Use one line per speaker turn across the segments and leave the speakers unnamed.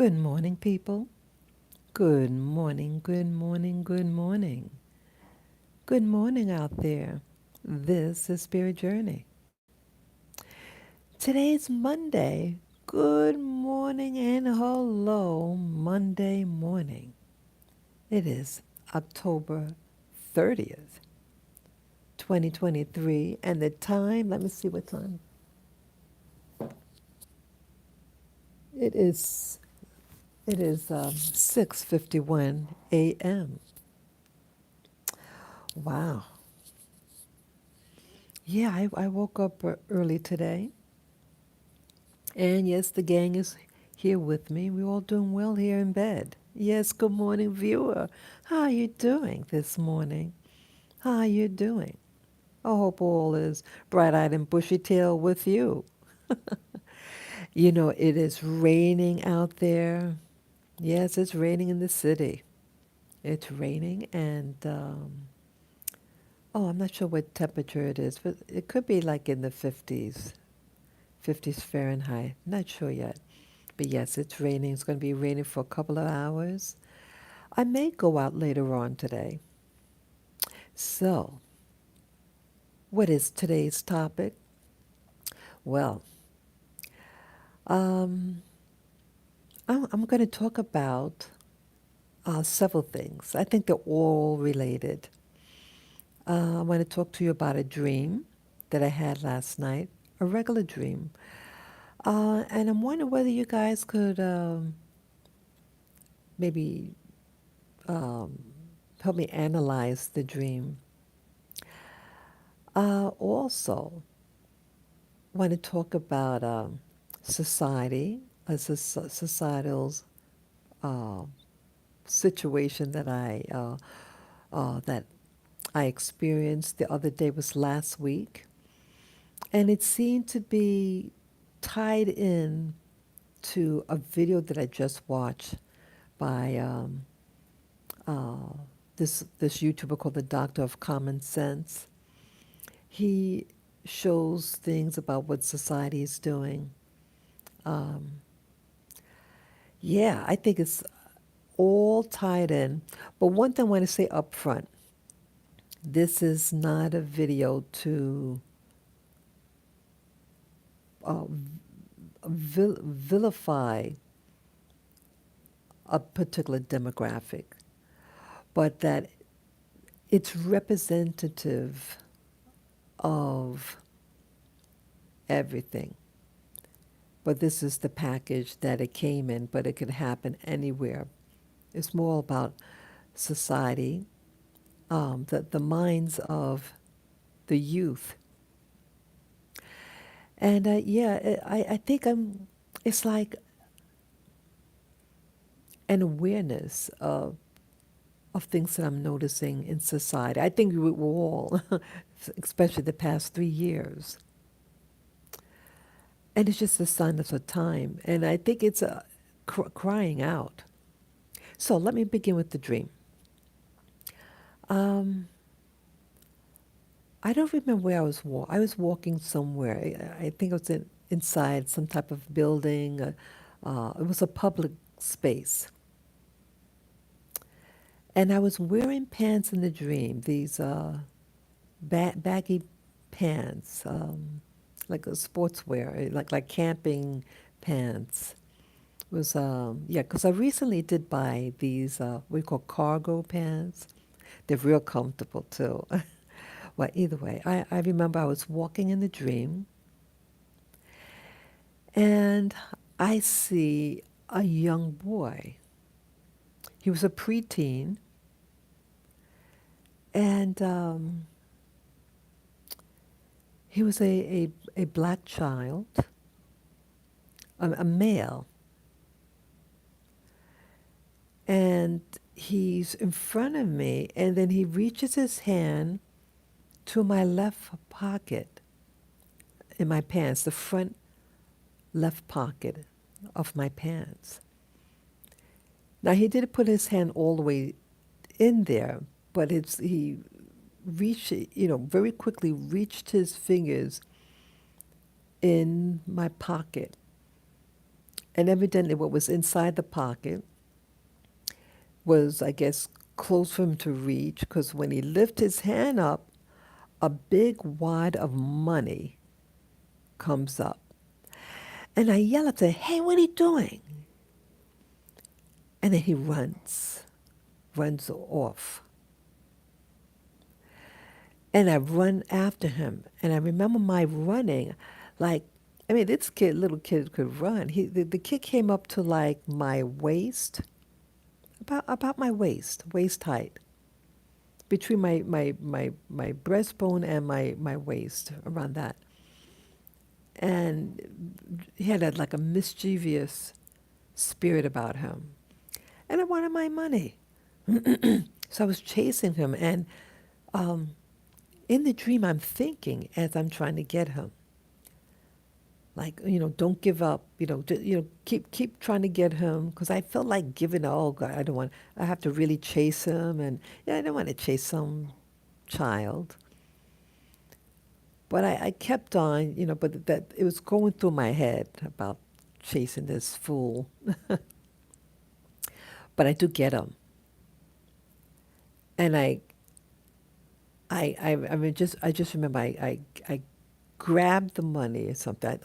Good morning, people. Good morning, good morning, good morning. Good morning out there. This is Spirit Journey. Today's Monday. Good morning and hello, Monday morning. It is October 30th, 2023, and the time, let me see what time. It is 6:51 a.m. Wow. Yeah, I woke up early today. And yes, the gang is here with me. We're all doing well here in bed. Yes, good morning, viewer. How are you doing this morning? How are you doing? I hope all is bright-eyed and bushy-tailed with you. You know, it is raining out there. Yes, it's raining in the city. It's raining and, oh, I'm not sure what temperature it is, but it could be like in the 50s Fahrenheit. Not sure yet. But yes, it's raining. It's going to be raining for a couple of hours. I may go out later on today. So, what is today's topic? Well, um, I'm going to talk about several things. I think they're all related. I want to talk to you about a dream that I had last night, a regular dream. And I'm wondering whether you guys could maybe um, help me analyze the dream. Also, want to talk about society, societal uh, situation that I experienced the other day was last week, and it seemed to be tied in to a video that I just watched by uh, this YouTuber called the Doctor of Common Sense. He shows things about what society is doing. Um, yeah, I think it's all tied in. But one thing I want to say up front, this is not a video to uh, vilify a particular demographic, but that it's representative of everything. But this is the package that it came in, but it could happen anywhere. It's more about society, the minds of the youth. And yeah, I think it's like an awareness of things that I'm noticing in society. I think we all, especially the past 3 years. And it's just a sign of the time. And I think it's crying out. So let me begin with the dream. Um, I don't remember where I was I was walking somewhere. I think it was inside some type of building. It was a public space. And I was wearing pants in the dream, these baggy pants, like a sportswear, like camping pants. It was yeah, because I recently did buy these what do you call cargo pants. They're real comfortable too. Well, either way, I remember I was walking in the dream, and I see a young boy. He was a preteen, and he was a black child, a male, and he's in front of me, and then he reaches his hand to my left pocket in my pants, the front left pocket of my pants. Now he didn't put his hand all the way in there, but he reached, very quickly reached his fingers in my pocket And evidently, what was inside the pocket was, I guess, close for him to reach, because when he lifted his hand up, a big wad of money comes up. And I yell at him, "Hey, what are you doing?" And then he runs off. And I run after him. And I remember my running, like, I mean, this little kid could run. The kid came up to like my waist, about my waist height, between my breastbone and my waist, around that. And he had like a mischievous spirit about him. And I wanted my money. So I was chasing him. And um, in the dream, I'm thinking as I'm trying to get him, like, don't give up, keep trying to get him, because I felt like giving up. Oh God, I don't want, I have to really chase him. And yeah, I don't want to chase some child. But I kept on, but that it was going through my head about chasing this fool. But I do get him. And I mean, I just remember I grabbed the money or something.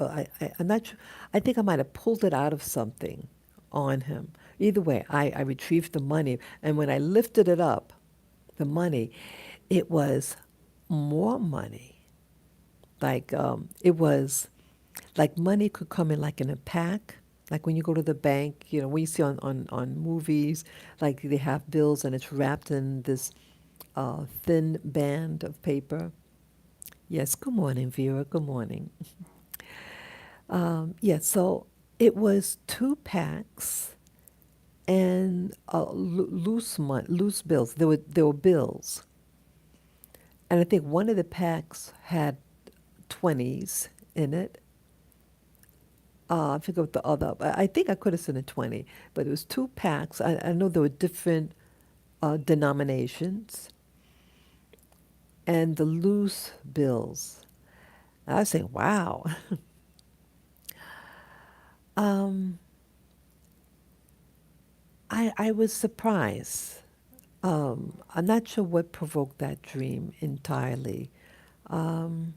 I'm not sure. I think I might have pulled it out of something on him. Either way, I retrieved the money. And when I lifted it up, the money, it was more money. Like, it was like money could come in like in a pack. Like when you go to the bank, when you see on movies, like they have bills and it's wrapped in this thin band of paper. Yes, good morning, Vera. Good morning. Yeah, so it was two packs and loose bills. There were bills, and I think one of the packs had 20s in it. I forget what the other. I think I could have seen a 20, but it was two packs. I know there were different denominations, and the loose bills. I was saying, wow. um, I was surprised. I'm not sure what provoked that dream entirely, um,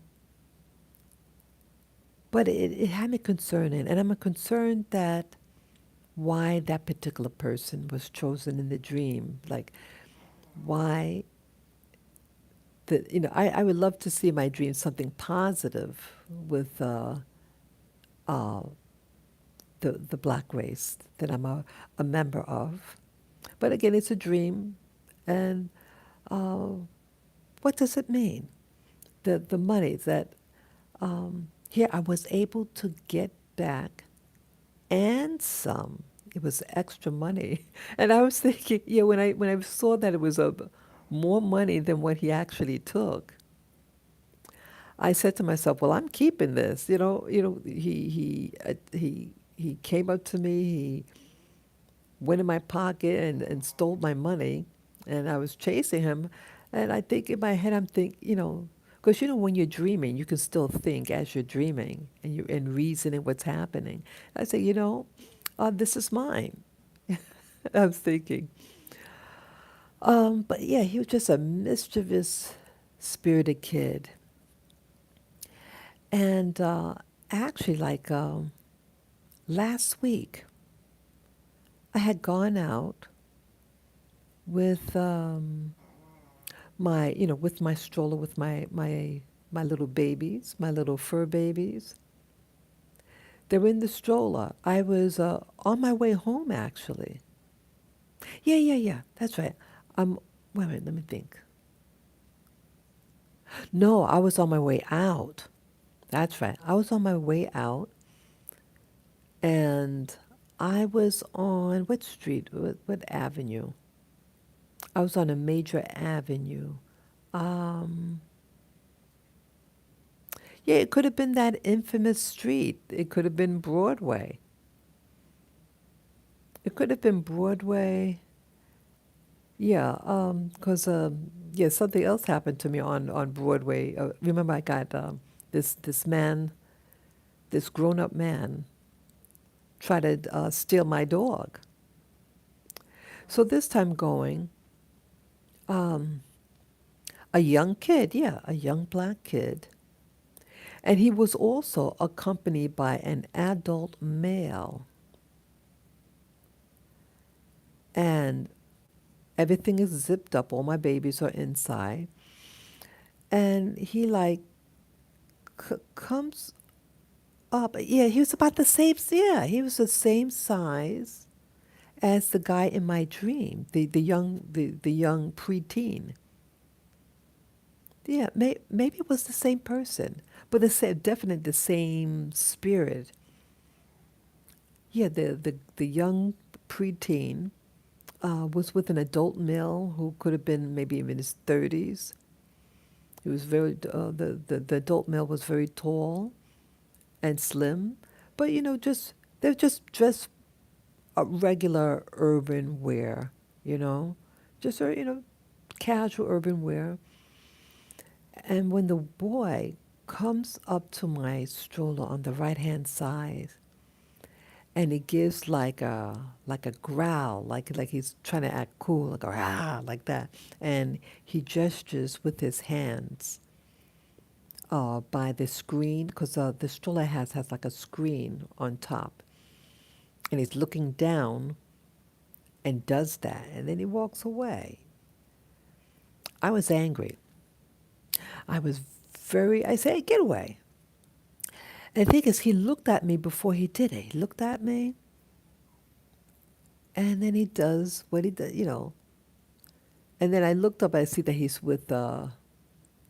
but it had me concerned, and I'm concerned that why that particular person was chosen in the dream. Like, why I would love to see in my dream something positive with uh, the black race that I'm a member of. But again, it's a dream, and uh, what does it mean? The money that here I was able to get back and some. It was extra money, and I was thinking, yeah, when I saw that it was more money than what he actually took, I said to myself, well, I'm keeping this. He came up to me. He went in my pocket and stole my money, and I was chasing him. And I think in my head, I'm thinking, because when you're dreaming, you can still think as you're dreaming, and you're and reasoning what's happening. I say, this is mine. I was thinking. But yeah, he was just a mischievous, spirited kid. And actually, like last week, I had gone out with with my stroller, with my little babies, my little fur babies. They were in the stroller. I was on my way home, actually. Yeah, yeah, yeah. That's right. Wait a minute. Let me think. No, I was on my way out. That's right. I was on my way out, and I was on what street? What avenue? I was on a major avenue. Um, yeah, it could have been that infamous street. It could have been Broadway. It could have been Broadway. Yeah, because yeah, something else happened to me on Broadway. Remember, I got this grown up man try to steal my dog. So this time going, um, a young kid, yeah, a young black kid. And he was also accompanied by an adult male. And everything is zipped up, all my babies are inside. And he like comes up. Yeah, he was about the same, yeah, he was the same size as the guy in my dream, the young preteen. Yeah, maybe it was the same person, but definitely the same spirit. Yeah, the young preteen was with an adult male who could have been maybe in his 30s. He was the adult male was very tall and slim, but they're just dressed a regular urban wear, you know, just casual urban wear. And when the boy comes up to my stroller on the right hand side, and he gives like a growl, like he's trying to act cool, like a ah, like that, and he gestures with his hands by the screen because the stroller has like a screen on top, and he's looking down and does that, and then he walks away. I was angry. I was I say, hey, get away. And the thing is, he looked at me before he did it. He looked at me, and then he does what he does. And then I looked up, I see that he's with an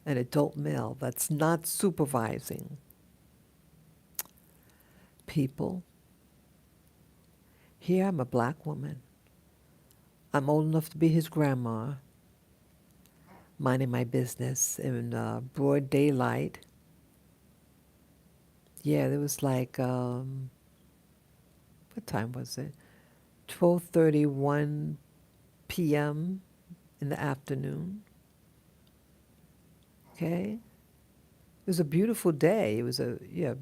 adult male that's not supervising people. Here I'm a black woman. I'm old enough to be his grandma, minding my business in broad daylight. Yeah, there was like, what time was it? 12:31 p.m. in the afternoon. Okay. It was a beautiful day. It was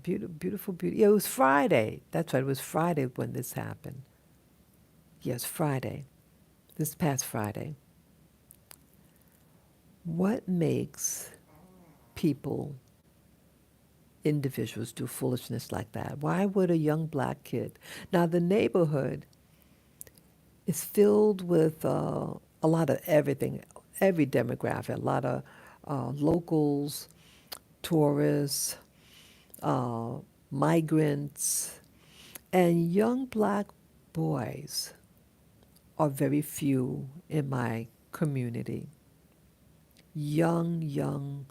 beautiful. Yeah, it was Friday. That's right. It was Friday when this happened. Yes, Friday. This past Friday. What makes people, individuals, do foolishness like that? Why would a young black kid? Now, the neighborhood is filled with a lot of everything, every demographic, a lot of locals, tourists, uh, migrants, and young black boys are very few in my community. Young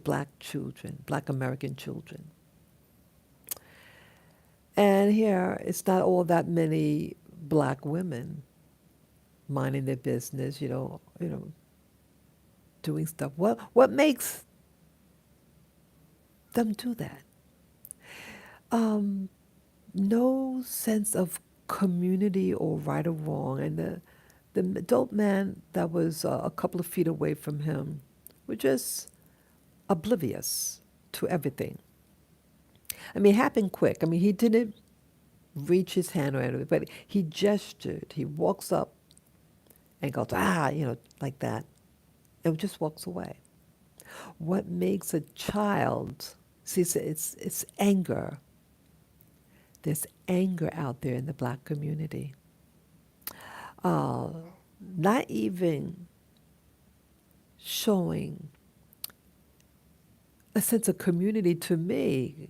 black children, black American children. And here, it's not all that many black women minding their business, doing stuff. What makes them do that? Um, no sense of community or right or wrong. And the adult man that was a couple of feet away from him was just oblivious to everything. I mean, it happened quick. I mean, he didn't reach his hand or anything, but he gestured. He walks up and goes, like that, and just walks away. What makes a child, see, it's anger. There's anger out there in the black community. Uh, Not even showing a sense of community to me,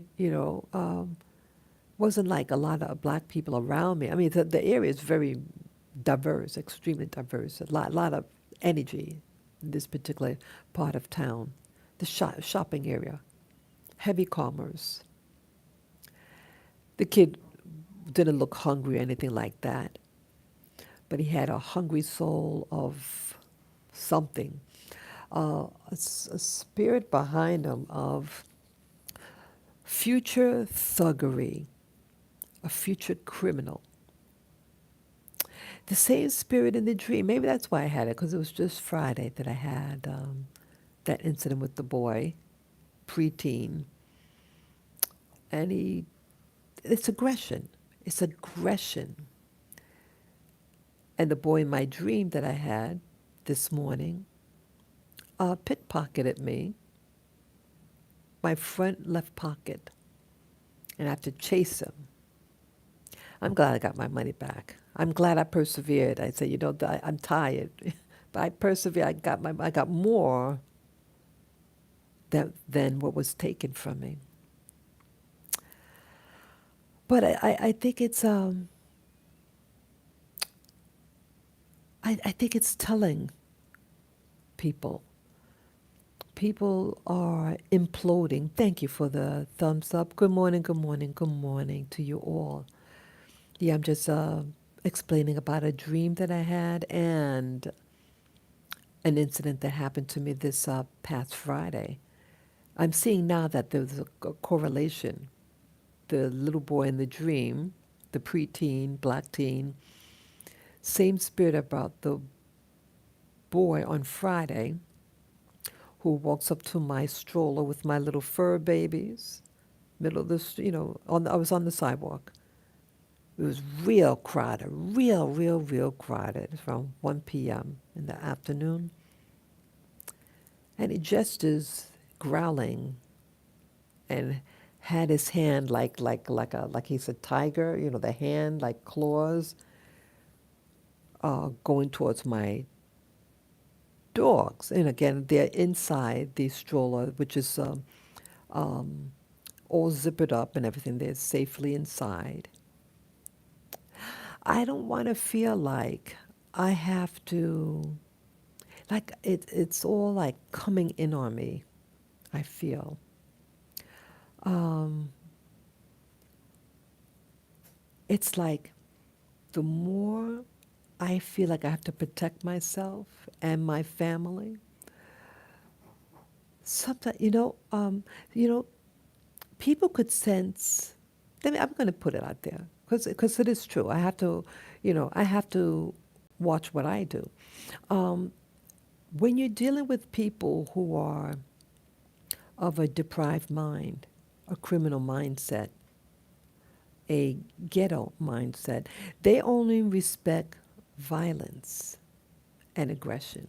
wasn't like a lot of black people around me. I mean, the area is very diverse, extremely diverse, a lot of energy in this particular part of town. The shopping area, heavy commerce. The kid didn't look hungry or anything like that, but he had a hungry soul of something, a spirit behind him of future thuggery, a future criminal. The same spirit in the dream. Maybe that's why I had it, because it was just Friday that I had that incident with the boy, preteen. And it's aggression. It's aggression. And the boy in my dream that I had this morning pickpocketed me, my front left pocket, and I have to chase him. I'm glad I got my money back. I'm glad I persevered. I said, I'm tired, but I persevered. I got more than what was taken from me. But I think I think it's telling people. People are imploding. Thank you for the thumbs up. Good morning, good morning, good morning to you all. Yeah, I'm just explaining about a dream that I had and an incident that happened to me this past Friday. I'm seeing now that there's a correlation. The little boy in the dream, the preteen, black teen, same spirit about the boy on Friday who walks up to my stroller with my little fur babies, middle of this, I was on the sidewalk. It was real crowded, real crowded. It's around 1 p.m. in the afternoon. And he gestures, growling, and had his hand like he's a tiger, the hand like claws, going towards my dogs. And again, they're inside the stroller, which is all zippered up and everything. They're safely inside. I don't want to feel like I have to, like it's all like coming in on me, I feel. It's like the more I feel like I have to protect myself and my family, sometimes, people could sense, I'm going to put it out there because it is true. I have to watch what I do. When you're dealing with people who are of a deprived mind, a criminal mindset, a ghetto mindset, they only respect violence and aggression.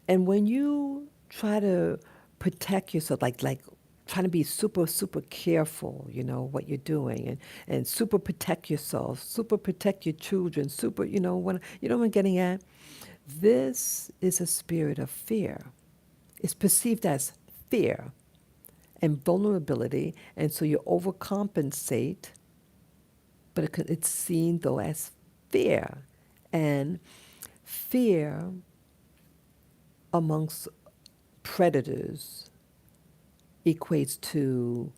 And when you try to protect yourself, like trying to be super careful, what you're doing, and super protect yourself, super protect your children, what I'm getting at? This is a spirit of fear. It's perceived as fear and vulnerability, and so you overcompensate, but it's seen though as fear. And fear amongst predators equates to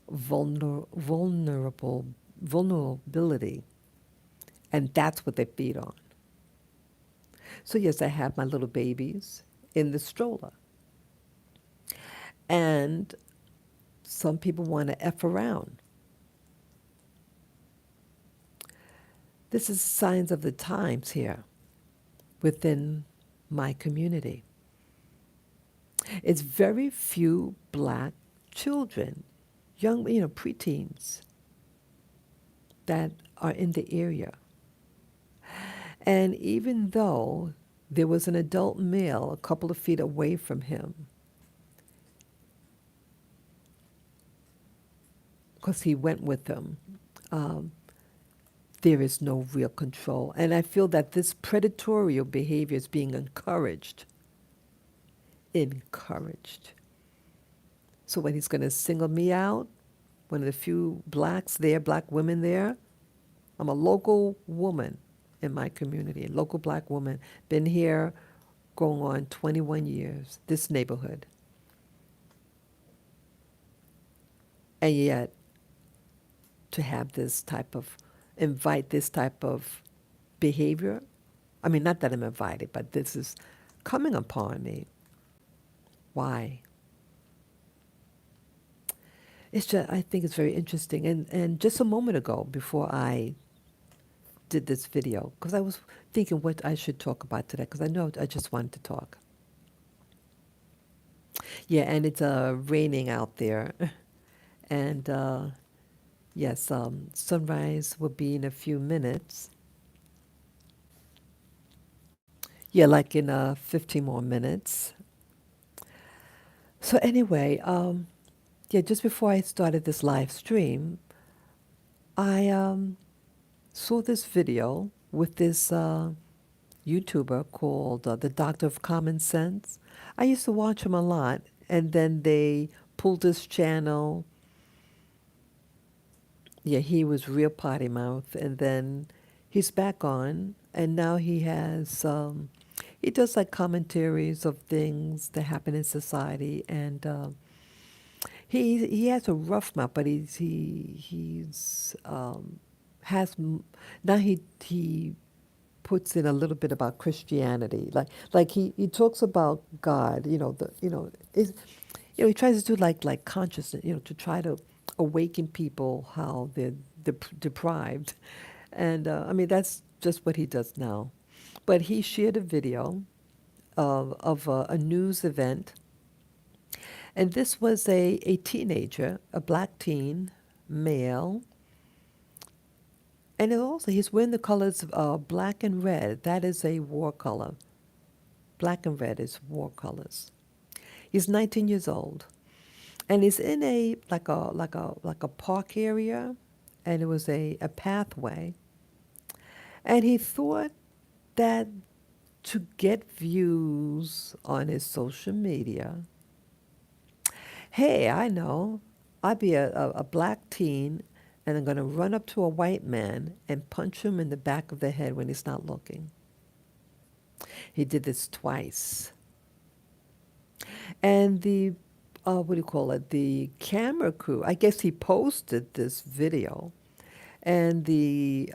vulnerability, and that's what they feed on. So yes, I have my little babies in the stroller, and some people want to F around. This is signs of the times here within my community. It's very few black children, young, preteens, that are in the area. And even though there was an adult male a couple of feet away from him, because he went with them, there is no real control. And I feel that this predatory behavior is being encouraged. So when he's going to single me out, one of the few black women there, I'm a local woman in my community, a local black woman, been here going on 21 years, this neighborhood. And yet, to have invite this type of behavior, I mean, not that I'm invited, but this is coming upon me. Why? I think it's very interesting. And just a moment ago, before I did this video, because I was thinking what I should talk about today, because I know I just wanted to talk. Yeah, and it's raining out there. And Yes, sunrise will be in a few minutes. Yeah, like in 15 more minutes. So anyway, yeah, just before I started this live stream, I saw this video with this YouTuber called The Doctor of Common Sense. I used to watch him a lot, and then they pulled his channel. Yeah, he was real potty mouth, and then he's back on, and now he does like commentaries of things that happen in society, and he has a rough mouth, but he's has now he puts in a little bit about Christianity, like he talks about God, he tries to do like consciousness, to try to awaken people how they're deprived, and I mean that's just what he does now. But he shared a video of a news event, and this was a teenager, a black teen, male, and it also he's wearing the colors black and red. That is a war color. Black and red is war colors. He's 19 years old, and he's in a like a park area, and it was a pathway, and he thought that to get views on his social media, hey, I know, I'd be a black teen, and I'm going to run up to a white man and punch him in the back of the head when he's not looking. He did this twice. And the, what do you call it? The camera crew, I guess he posted this video, and the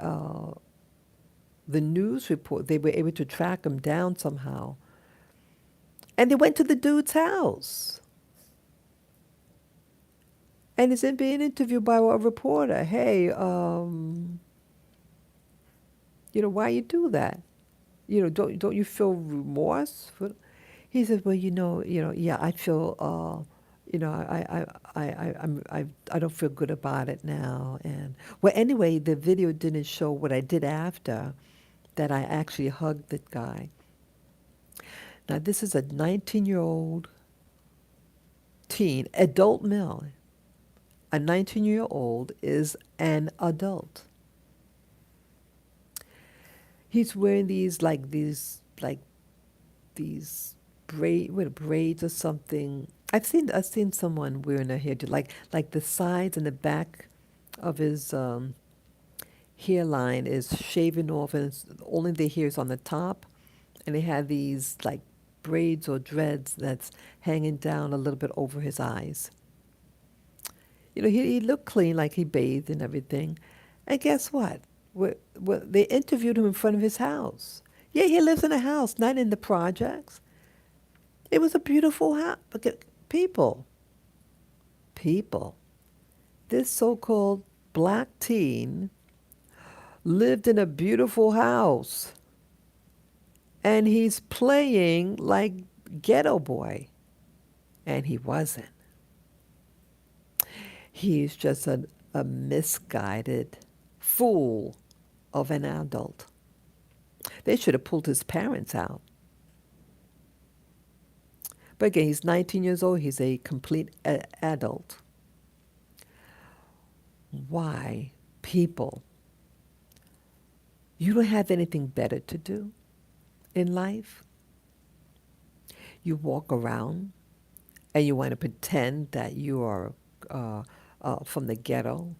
news report, they were able to track him down somehow. And they went to the dude's house. And he's being interviewed by a reporter. Hey, why you do that? Don't you feel remorse? He says, well, yeah, I feel, I don't feel good about it now. And well, anyway, the video didn't show what I did after that. I actually hugged the guy. Now, this is a 19-year-old teen, adult male. A 19-year-old is an adult. He's wearing these braids or something. I've seen someone wearing a hairdo, like the sides and the back of his hairline is shaven off, and only the hair is on the top, and he had these like braids or dreads that's hanging down a little bit over his eyes. He looked clean, like he bathed and everything. And guess what? They interviewed him in front of his house. Yeah, he lives in a house, not in the projects. It was a beautiful house. People, people. This so-called black teen lived in a beautiful house, and he's playing like ghetto boy, and he wasn't. He's just a misguided fool of an adult. They should have pulled his parents out. But again, he's 19 years old. He's a complete adult. Why, people, you don't have anything better to do in life? You walk around and you want to pretend that you are from the ghetto,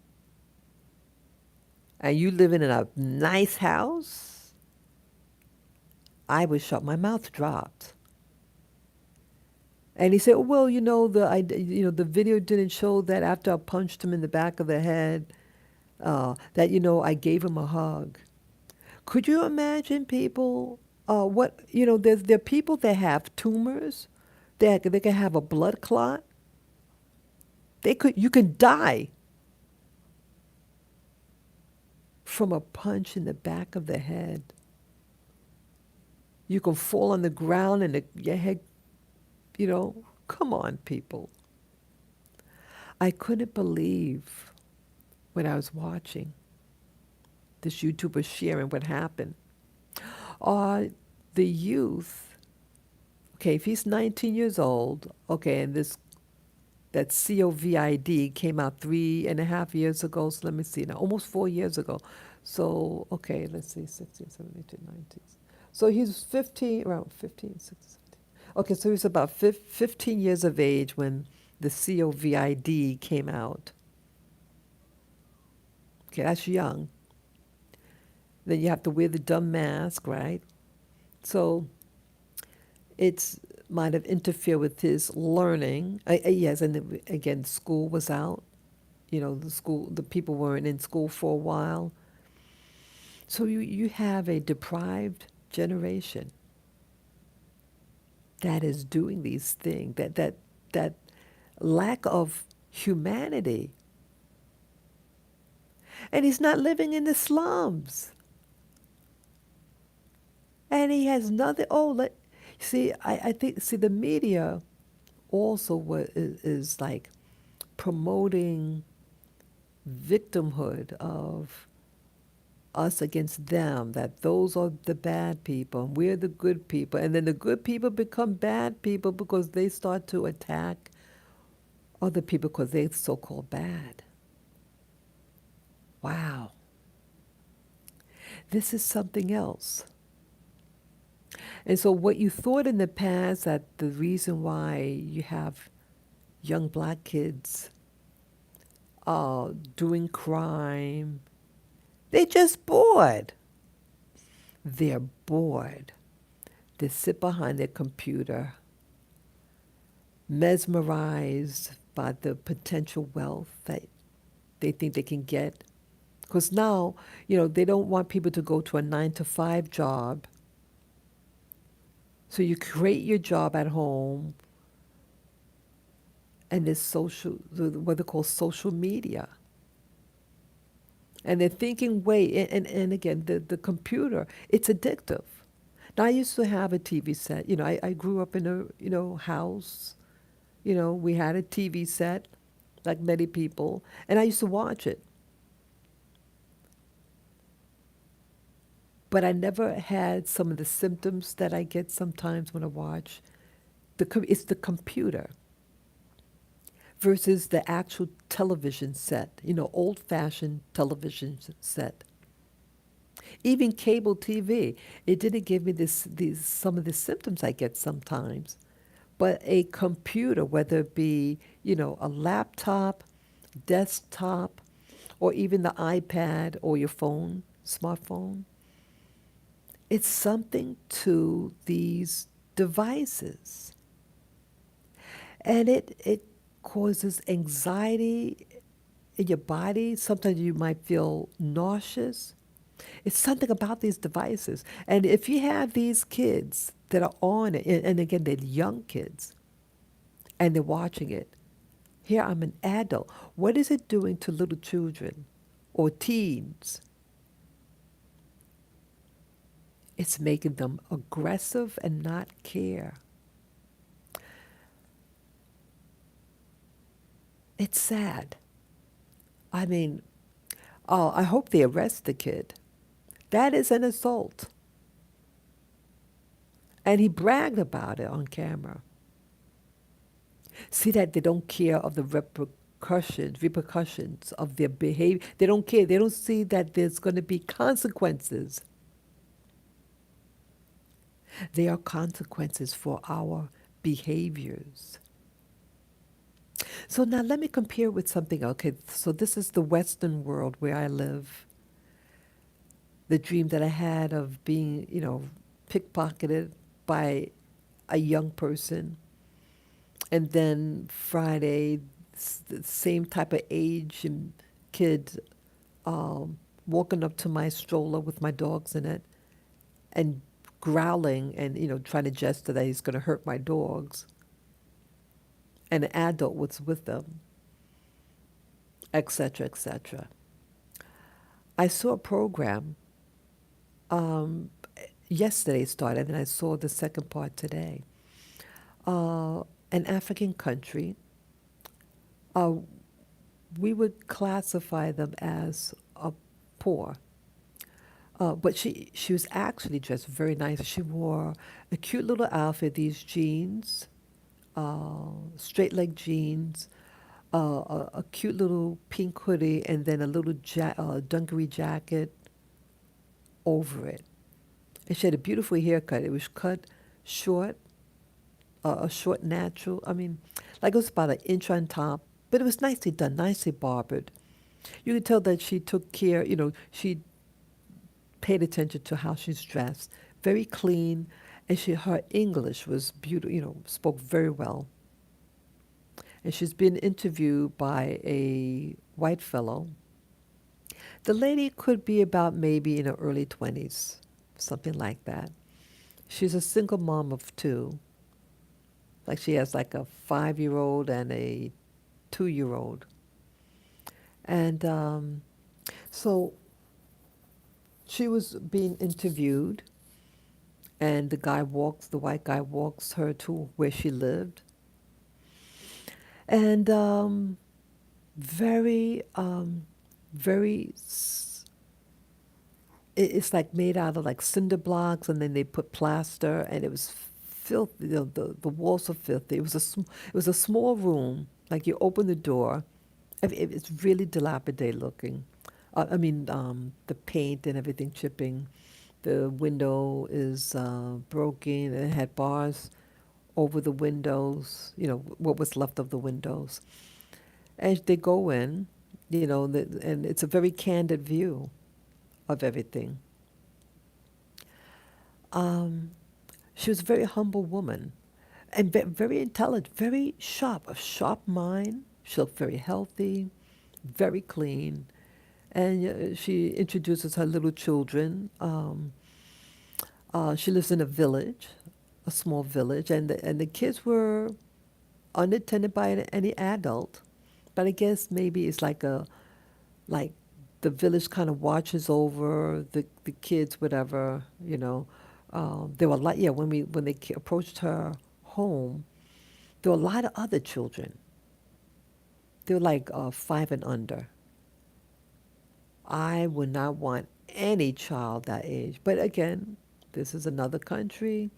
and you living in a nice house? I was shut. My mouth dropped. And he said, "Well, the video didn't show that after I punched him in the back of the head, that I gave him a hug." Could you imagine people? There are people that have tumors, they can have a blood clot. You can die from a punch in the back of the head. You can fall on the ground and your head, come on, people. I couldn't believe when I was watching. This YouTuber sharing what happened. Uh, the youth, okay, if he's 19 years old, okay, and this that COVID came out 3.5 years ago. So let me see now, almost 4 years ago. So, okay, let's see, 16, 17, 18, 19. So he's 15, around 15, 16, 17. Okay, so he's about 15 years of age when the COVID came out. Okay, that's young. Then you have to wear the dumb mask, right? So it's might have interfered with his learning. Yes, and again, school was out. The people weren't in school for a while. So you have a deprived generation that is doing these things, that lack of humanity. And he's not living in the slums. And he has nothing. See, I think, see, the media also is like promoting victimhood of us against them, that those are the bad people, and we're the good people. And then the good people become bad people because they start to attack other people because they're so called bad. Wow. This is something else. And so, what you thought in the past that the reason why you have young black kids doing crime, they're just bored. They're bored. They sit behind their computer, mesmerized by the potential wealth that they think they can get. Because now, they don't want people to go to a 9 to 5 job. So you create your job at home, and there's what they call social media. And they're thinking, wait, and again, the computer, it's addictive. Now, I used to have a TV set. I grew up in a, house. We had a TV set, like many people, and I used to watch it. But I never had some of the symptoms that I get sometimes when I watch. It's the computer versus the actual television set, old-fashioned television set. Even cable TV, it didn't give me these some of the symptoms I get sometimes. But a computer, whether it be, a laptop, desktop, or even the iPad or your phone, smartphone, it's something to these devices. And it causes anxiety in your body. Sometimes you might feel nauseous. It's something about these devices. And if you have these kids that are on it, and again, they're young kids, and they're watching it, here I'm an adult. What is it doing to little children or teens? It's making them aggressive and not care. It's sad. I mean, oh, I hope they arrest the kid. That is an assault. And he bragged about it on camera. See that they don't care of the repercussions of their behavior. They don't care. They don't see that there's going to be consequences. There are consequences for our behaviors. So now let me compare with something. Okay, so this is the Western world where I live. The dream that I had of being, pickpocketed by a young person. And then Friday, the same type of age and kid walking up to my stroller with my dogs in it and growling and, trying to gesture that he's going to hurt my dogs. And an adult was with them, etc., etc. I saw a program um, yesterday started, and I saw the second part today. An African country, uh, we would classify them as poor. But she was actually dressed very nice. She wore a cute little outfit, these jeans, straight leg jeans, a cute little pink hoodie, and then a little dungaree jacket over it. And she had a beautiful haircut. It was cut short, a short natural. I mean, like it was about an inch on top, but it was nicely done, nicely barbered. You could tell that she took care, she paid attention to how she's dressed. Very clean, and her English was beautiful, spoke very well. And she's been interviewed by a white fellow. The lady could be about maybe in her early 20s, something like that. She's a single mom of two. Like she has like a 5-year old and a 2-year old. And so she was being interviewed, and the white guy walks her to where she lived. And very, very, it's like made out of like cinder blocks, and then they put plaster, and it was filthy. The walls were filthy. It was a small room. Like you open the door, it's really dilapidated looking. I mean, the paint and everything chipping. The window is broken, and it had bars over the windows. What was left of the windows. And they go in, and it's a very candid view of everything. Um, she was a very humble woman and very intelligent, very sharp, a sharp mind. She looked very healthy, very clean. And she introduces her little children. She lives in a village, a small village, and the kids were unattended by any adult. But I guess maybe it's like the village kind of watches over the kids, whatever, there were a lot, yeah, when they approached her home, there were a lot of other children. They were like 5 and under. I would not want any child that age. But again, this is another country,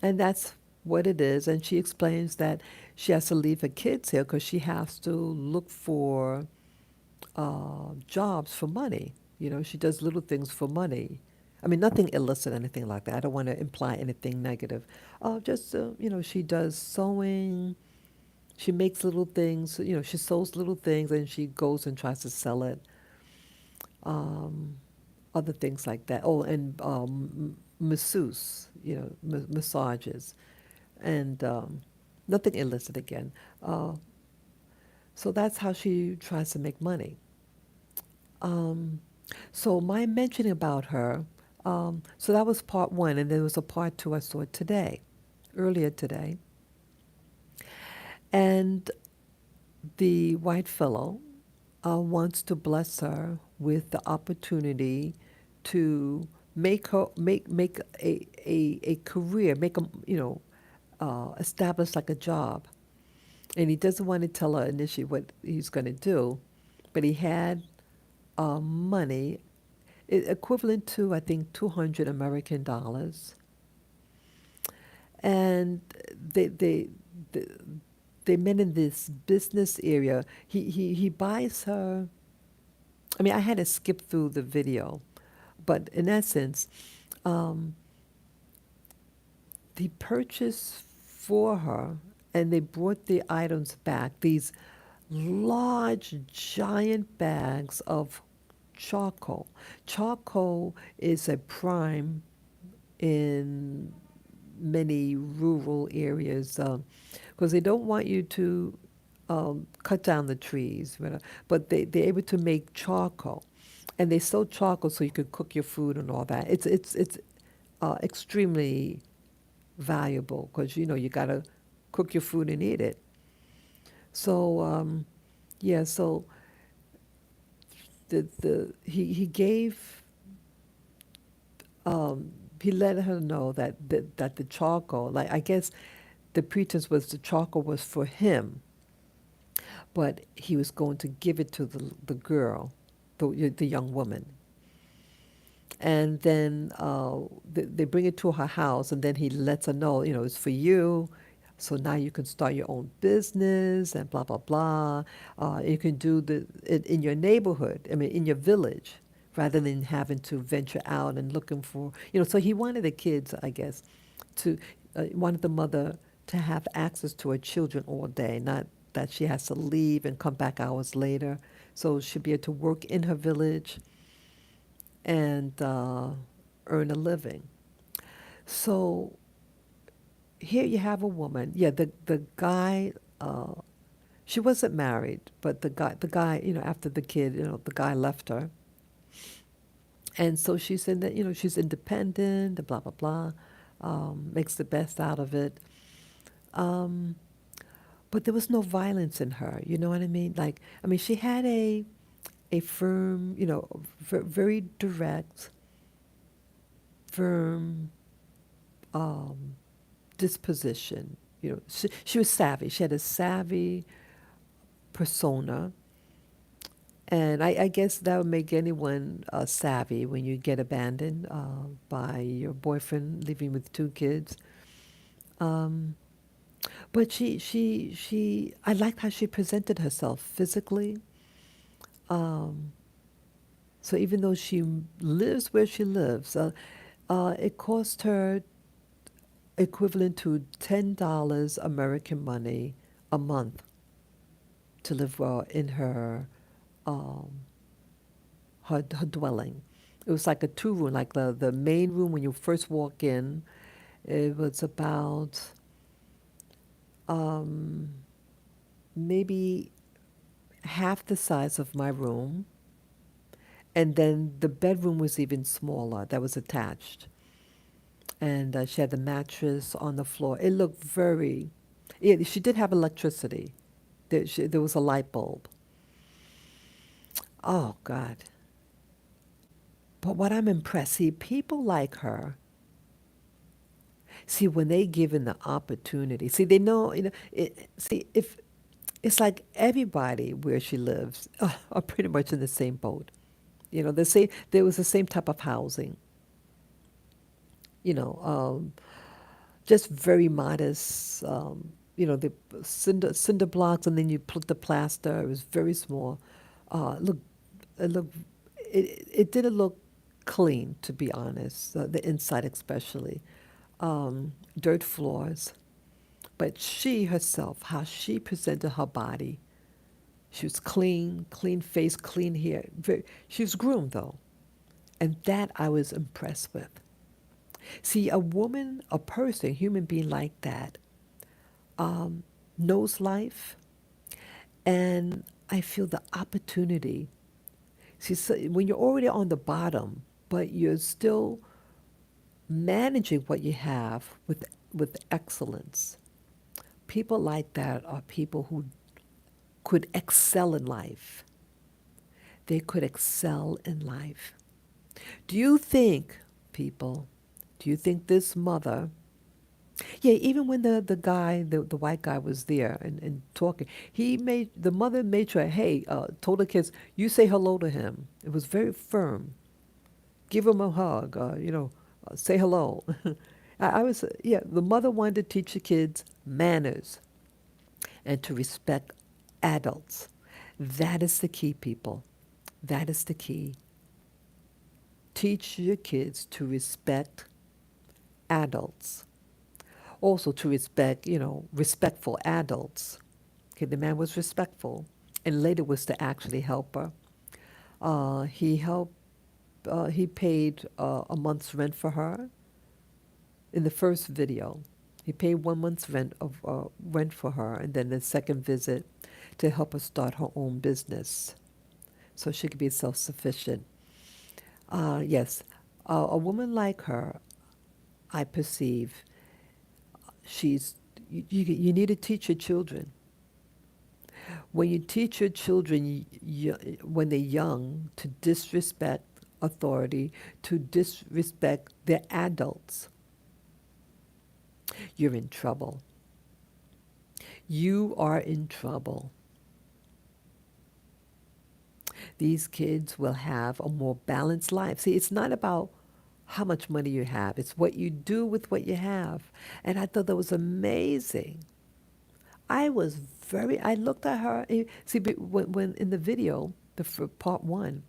and that's what it is. And she explains that she has to leave her kids here because she has to look for jobs for money. She does little things for money. I mean, nothing illicit, anything like that. I don't want to imply anything negative. Just, she does sewing. She makes little things. She sews little things and she goes and tries to sell it. Um, Other things like that. Oh, and masseuse, massages. And nothing illicit again. Uh, so that's how she tries to make money. Um, so my mentioning about her, so that was part one, and there was a part two I saw today, earlier today. And the white fellow wants to bless her with the opportunity to make a career, make a establish like a job. And he doesn't want to tell her initially what he's going to do, but he had money equivalent to I think 200 American dollars, and they they they, they met in this business area. He buys her. I mean, I had to skip through the video, but in essence, um, he purchased for her, and they brought the items back. These large, giant bags of charcoal. Charcoal is a prime in many rural areas because they don't want you to cut down the trees, but they're able to make charcoal. And they sell charcoal so you can cook your food and all that. It's extremely valuable because you got to cook your food and eat it. So yeah, so he gave um, he let her know that the charcoal, like I guess the pretense was the charcoal was for him, but he was going to give it to the girl, the young woman. And then they bring it to her house, and then he lets her know, it's for you. So now you can start your own business and blah, blah, blah. You can do it in your neighborhood, I mean, in your village, rather than having to venture out and looking for, so he wanted the kids, I guess, to, wanted the mother to have access to her children all day, not that she has to leave and come back hours later. So she'll be able to work in her village and earn a living. So here you have a woman. Yeah, the guy. She wasn't married, but the guy, after the kid, the guy left her, and so she's in that, she's independent, and blah blah blah, makes the best out of it. Um, but there was no violence in her. You know what I mean? Like, I mean, she had a firm, very direct, firm um, disposition. She was savvy. She had a savvy persona. And I guess that would make anyone savvy when you get abandoned by your boyfriend, living with two kids. Um, but I liked how she presented herself physically. Um, so even though she lives where she lives, it cost her equivalent to $10 American money a month to live well in um, her dwelling. It was like a two-room, like the main room when you first walk in. It was about um, maybe half the size of my room, and then the bedroom was even smaller that was attached. And she had the mattress on the floor. It looked very. Yeah, she did have electricity. There was a light bulb. Oh God! But what I'm impressed, see, people like her, see, when they given the opportunity, see, they know, see, if it's like everybody where she lives are pretty much in the same boat. There was the same type of housing, you know, um, just very modest, the cinder blocks, and then you put the plaster. It was very small. Look, it looked, it didn't look clean, to be honest. The inside, especially, dirt floors. But she herself, how she presented her body, she was clean, clean face, clean hair. She was groomed though, and that I was impressed with. See, a woman, a person, human being like that, um, knows life, and I feel the opportunity. See, so when you're already on the bottom, but you're still managing what you have with excellence. People like that are people who could excel in life. They could excel in life. Do you think, people, do you think this mother, yeah, even when the guy, the white guy was there and talking, the mother made sure, hey, told the kids, you say hello to him. It was very firm. Give him a hug, say hello. Yeah, the mother wanted to teach the kids manners and to respect adults. That is the key, people. That is the key. Teach your kids to respect adults. Also to respect, respectful adults. Okay, the man was respectful, and later was to actually help her. He helped. He paid a month's rent for her in the first video. He paid 1 month's rent for her, and then the second visit to help her start her own business, so she could be self-sufficient. Yes, a woman like her, I perceive, you need to teach your children. When you teach your children when they're young to disrespect authority, to disrespect their adults, you're in trouble. You are in trouble. These kids will have a more balanced life. See, it's not about how much money you have, it's what you do with what you have. And I thought that was amazing. I looked at her. See, when in the video, for part one,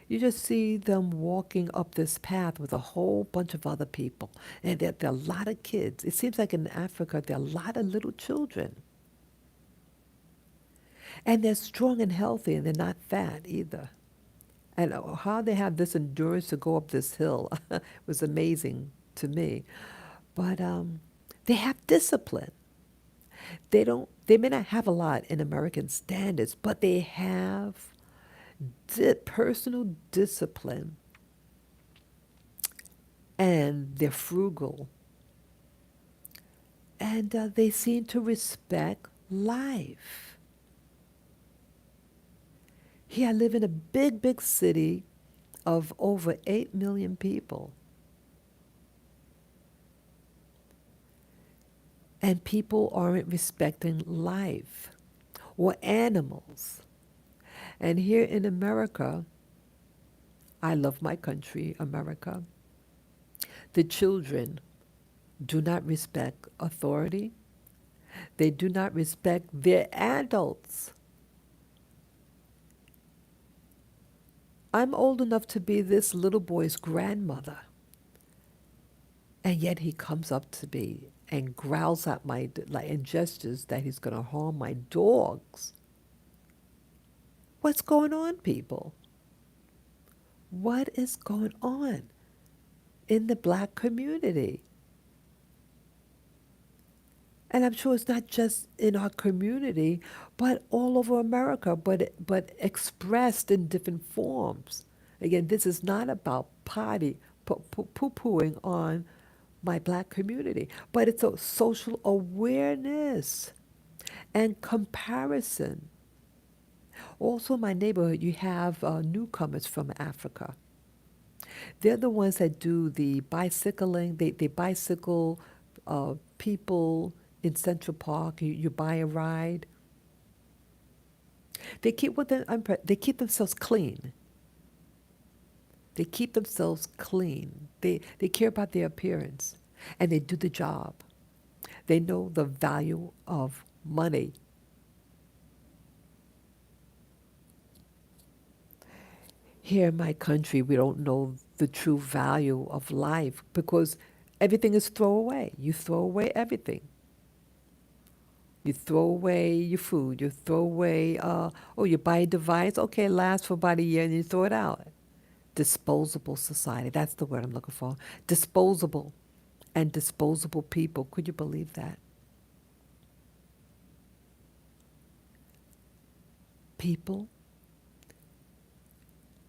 you just see them walking up this path with a whole bunch of other people. And there are a lot of kids. It seems like in Africa, there are a lot of little children. And they're strong and healthy, and they're not fat either. And how they have this endurance to go up this hill was amazing to me. But they have discipline. They may not have a lot in American standards, but they have personal discipline, and they're frugal, and they seem to respect life. Here I live in a big, big city of over 8 million people. And people aren't respecting life or animals. And here in America, I love my country, America. The children do not respect authority. They do not respect their adults. I'm old enough to be this little boy's grandmother. And yet he comes up to me and growls at my, like, and gestures that he's going to harm my dogs. What's going on, people? What is going on in the black community? And I'm sure it's not just in our community, but all over America, but expressed in different forms. Again, this is not about poo-pooing on my black community, but it's a social awareness and comparison. Also, in my neighborhood, you have newcomers from Africa. They're the ones that do the bicycling. They bicycle people in Central Park. You buy a ride. They keep they keep themselves clean. They keep themselves clean. They care about their appearance, and they do the job. They know the value of money. Here in my country, we don't know the true value of life because everything is throwaway. You throw away everything. You throw away your food. You throw away, you buy a device. Okay, it lasts for about a year and you throw it out. Disposable society. That's the word I'm looking for. Disposable and disposable people. Could you believe that? People,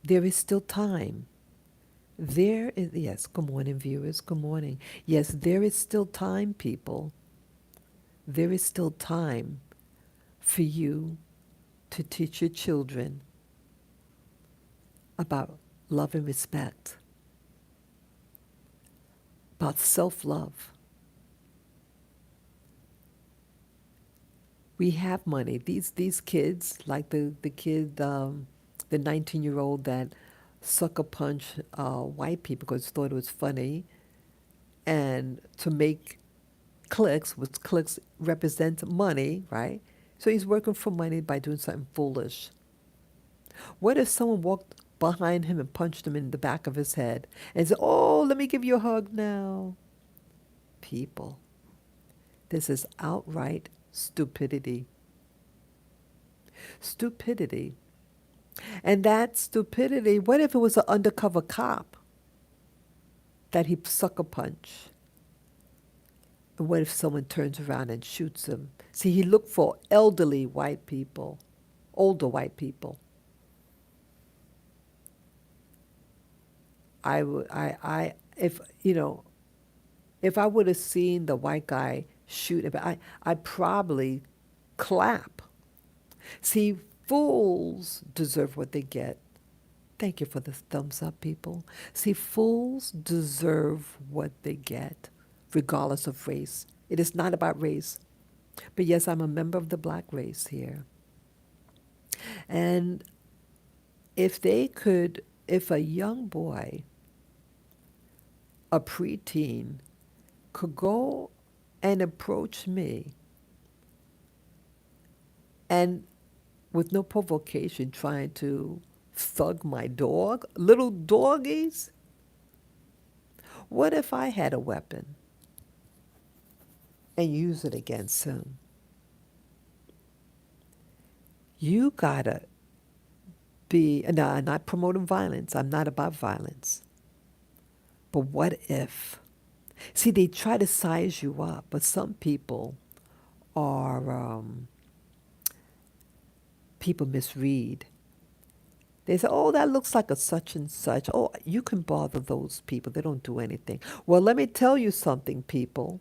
there is still time. There is, yes, good morning, viewers. Good morning. Yes, there is still time, people. There is still time for you to teach your children about love and respect, about self-love. We have money. These kids, like the kid, the 19-year-old that sucker punched white people because thought it was funny, and to make clicks, which clicks represent money, right? So he's working for money by doing something foolish. What if someone walked behind him and punched him in the back of his head and said, "Oh, let me give you a hug now"? People, this is outright stupidity. Stupidity. And that stupidity, what if it was an undercover cop that he sucker punched? And what if someone turns around and shoots him? See, he looked for elderly white people, older white people. If, if I would have seen the white guy shoot him, I'd probably clap. See, fools deserve what they get. Thank you for the thumbs up, people. See, fools deserve what they get, regardless of race. It is not about race. But yes, I'm a member of the black race here. And If they could, if a young boy, a preteen, could go and approach me and with no provocation trying to thug my dog, little doggies, what if I had a weapon and use it against him? You gotta be, no, I'm not promoting violence. I'm not about violence. But what if? See, they try to size you up, but some people are, people misread. They say, oh, that looks like a such and such. Oh, you can bother those people. They don't do anything. Well, let me tell you something, people.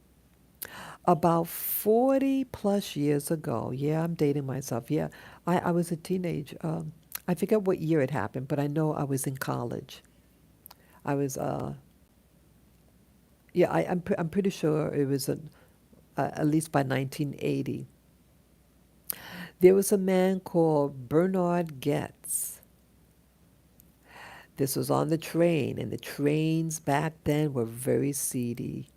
About 40 plus years ago, yeah, I'm dating myself. Yeah, I was a teenager. I forget what year it happened, but I know I was in college. I was, yeah, I'm pretty sure it was at least by 1980. There was a man called Bernard Getz. This was on the train, and the trains back then were very seedy.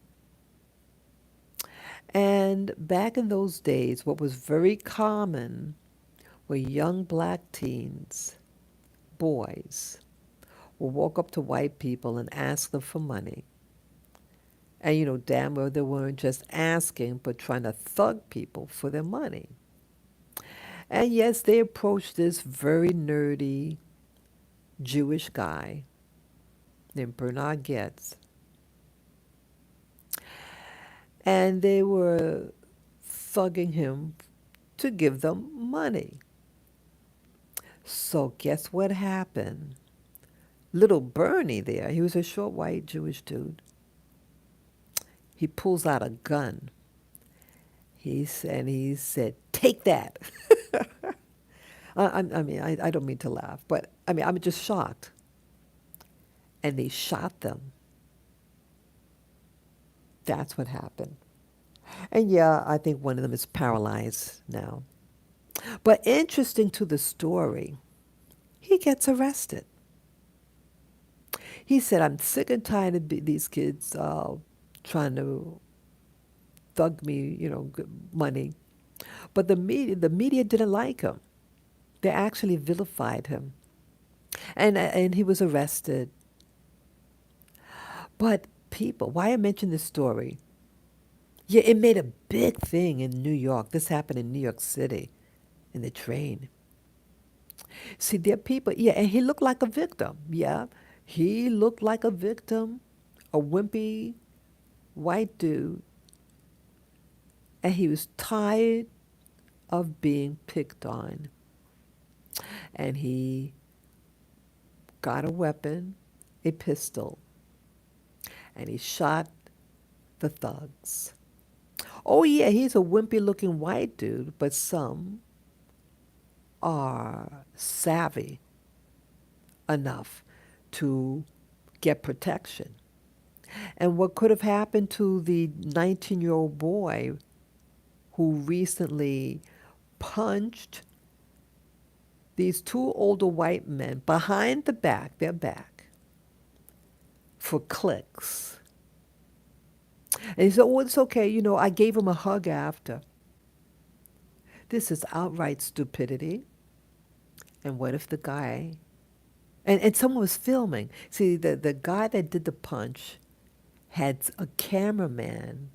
And back in those days, what was very common were young black teens, boys, will walk up to white people and ask them for money. And you know, damn well they weren't just asking, but trying to thug people for their money. And yes, they approached this very nerdy Jewish guy named Bernard Getz. And they were thugging him to give them money. So guess what happened? Little Bernie there, he was a short white Jewish dude. He pulls out a gun. He said, "Take that." I mean, I don't mean to laugh, but I mean, I'm just shocked. And they shot them. That's what happened. And yeah, I think one of them is paralyzed now. But interesting to the story, he gets arrested. He said, "I'm sick and tired of these kids trying to thug me, money." But the media didn't like him. They actually vilified him, and he was arrested. But people, why I mention this story? Yeah, it made a big thing in New York. This happened in New York City, in the train. See, there are people. Yeah, and he looked like a victim. Yeah, he looked like a victim, a wimpy white dude, and he was tired of being picked on. And he got a weapon, a pistol, and he shot the thugs. Oh, yeah, he's a wimpy looking white dude, but some are savvy enough to get protection. And what could have happened to the 19-year-old boy who recently punched these two older white men behind their back, for clicks? And he said, "Oh, it's okay. I gave him a hug after." This is outright stupidity. And what if the guy, and someone was filming. See, the guy that did the punch had a cameraman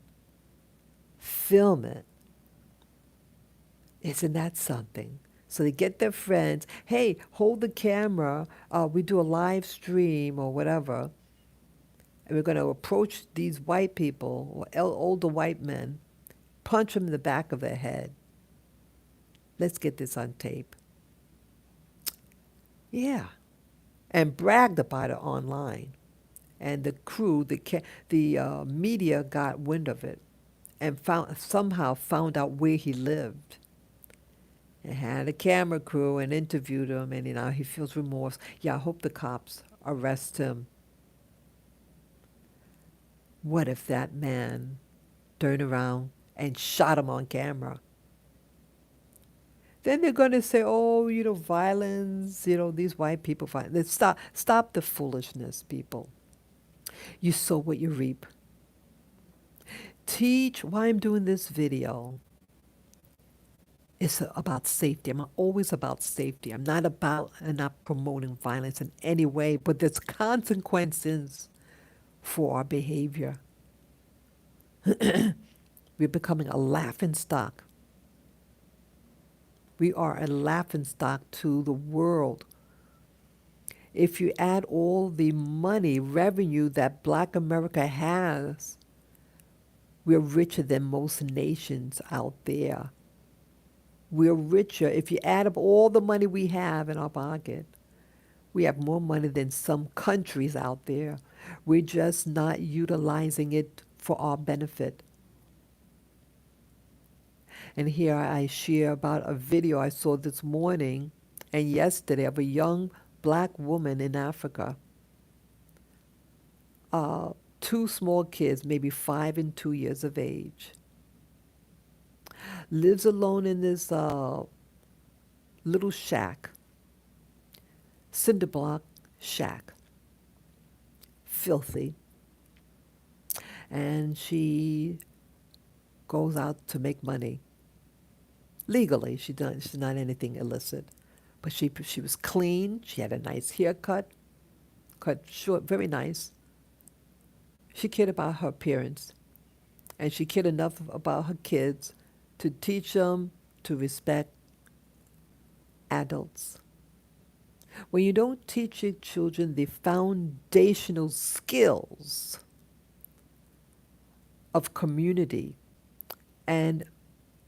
film it. Isn't that something? So they get their friends, "Hey, hold the camera. We do a live stream or whatever. And we're going to approach these white people, or older white men, punch them in the back of their head. Let's get this on tape." Yeah. And bragged about it online. And the crew, the media got wind of it and somehow found out where he lived. And had a camera crew and interviewed him, and he feels remorse. Yeah, I hope the cops arrest him. What if that man turned around and shot him on camera? Then they're going to say, oh, violence, these white people fight. Let's stop the foolishness, people. You sow what you reap. Teach why I'm doing this video. It's about safety. I'm always about safety. I'm not promoting violence in any way, but there's consequences for our behavior. We're becoming a laughing stock. We are a laughing stock to the world. If you add all the money, revenue that Black America has, we're richer than most nations out there. We're richer. If you add up all the money we have in our pocket, we have more money than some countries out there. We're just not utilizing it for our benefit. And here I share about a video I saw this morning and yesterday of a young Black woman in Africa. Two small kids, maybe 5 and 2 years of age. Lives alone in this little shack, cinder block shack, filthy. And she goes out to make money. Legally, she's not anything illicit. But she was clean, she had a nice haircut, cut short, very nice. She cared about her appearance. And she cared enough about her kids to teach them to respect adults. When you don't teach your children the foundational skills of community and